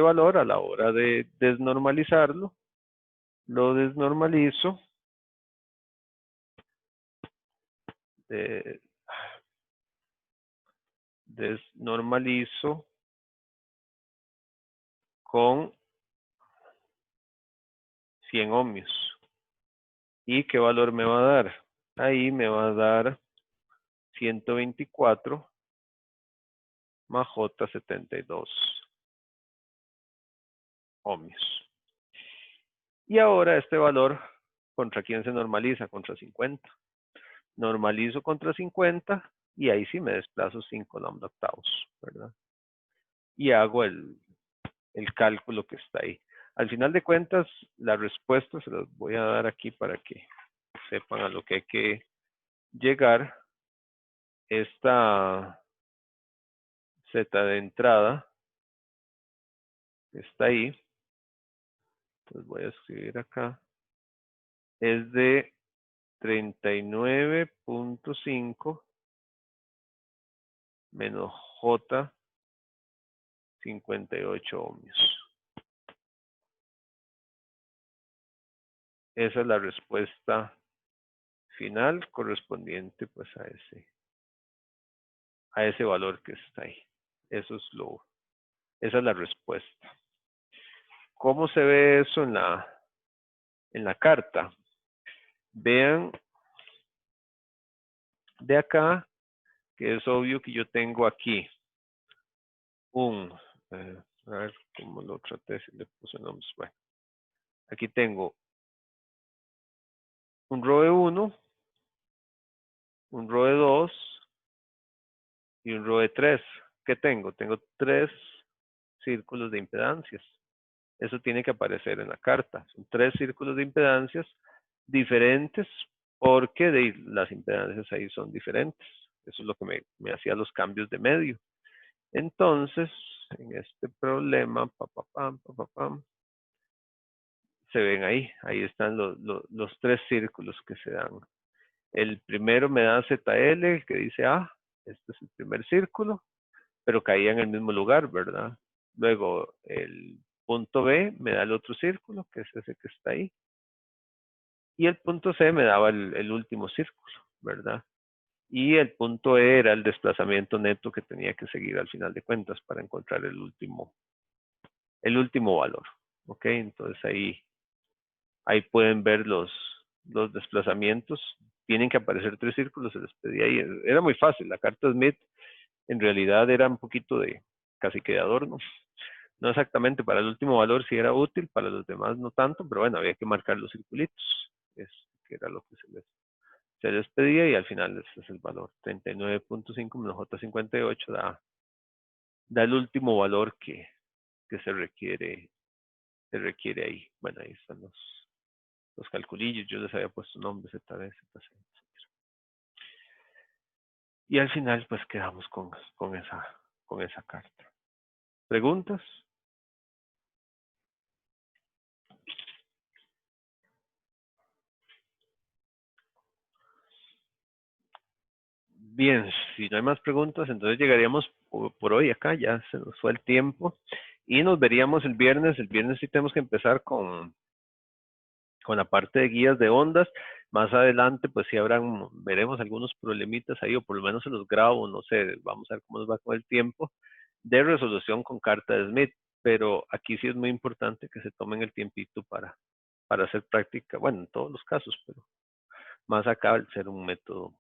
valor a la hora de desnormalizarlo, lo desnormalizo con 100 ohmios. ¿Y qué valor me va a dar? Ahí me va a dar 124 más J72 ohmios. Y ahora este valor, ¿contra quién se normaliza? Contra 50. Normalizo contra 50 y ahí sí me desplazo 5 lambda octavos, ¿verdad? Y hago el cálculo que está ahí. Al final de cuentas, la respuesta se las voy a dar aquí para que sepan a lo que hay que llegar. Esta Z de entrada está ahí. Entonces voy a escribir acá. Es de 39.5 menos J 58 ohmios. Esa es la respuesta final correspondiente pues a ese valor que está ahí. Esa es la respuesta. ¿Cómo se ve eso en la carta? Vean de acá que es obvio que yo tengo aquí a ver cómo lo traté, si le puse nombres. Bueno, aquí tengo un ROE 1, un ROE 2 y un ROE 3. ¿Qué tengo? Tengo 3 círculos de impedancias. Eso tiene que aparecer en la carta. Son 3 círculos de impedancias diferentes porque las impedancias ahí son diferentes. Eso es lo que me hacía los cambios de medio. Entonces, en este problema, se ven ahí están los 3 círculos que se dan. El primero me da ZL, el que dice A, este es el primer círculo, pero caía en el mismo lugar, ¿verdad? Luego el punto B me da el otro círculo, que es ese que está ahí. Y el punto C me daba el último círculo, ¿verdad? Y el punto E era el desplazamiento neto que tenía que seguir al final de cuentas para encontrar el último valor. ¿Ok? Entonces ahí pueden ver los desplazamientos. Tienen que aparecer 3 círculos, se les pedía ahí. Era muy fácil. La carta Smith en realidad era un poquito de casi que de adorno. No exactamente para el último valor sí era útil, para los demás no tanto, pero bueno, había que marcar los circulitos, que era lo que se les pedía y al final ese es el valor. 39.5 menos J58 da el último valor que se requiere ahí. Bueno, ahí están los calculillos, yo les había puesto nombres, ZB, ZC, etc. Y al final pues quedamos con esa carta. ¿Preguntas? Bien, si no hay más preguntas, entonces llegaríamos por hoy acá, ya se nos fue el tiempo y nos veríamos el viernes. El viernes sí tenemos que empezar con la parte de guías de ondas. Más adelante, pues sí veremos algunos problemitas ahí, o por lo menos se los grabo, no sé, vamos a ver cómo nos va con el tiempo, de resolución con carta de Smith. Pero aquí sí es muy importante que se tomen el tiempito para hacer práctica, bueno, en todos los casos, pero más acá al ser un método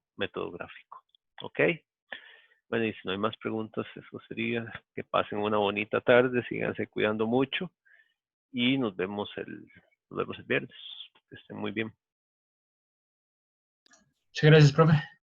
gráfico. ¿Ok? Bueno, y si no hay más preguntas, eso sería. Que pasen una bonita tarde, síganse cuidando mucho y nos vemos el viernes. Que estén muy bien. Muchas gracias, profe.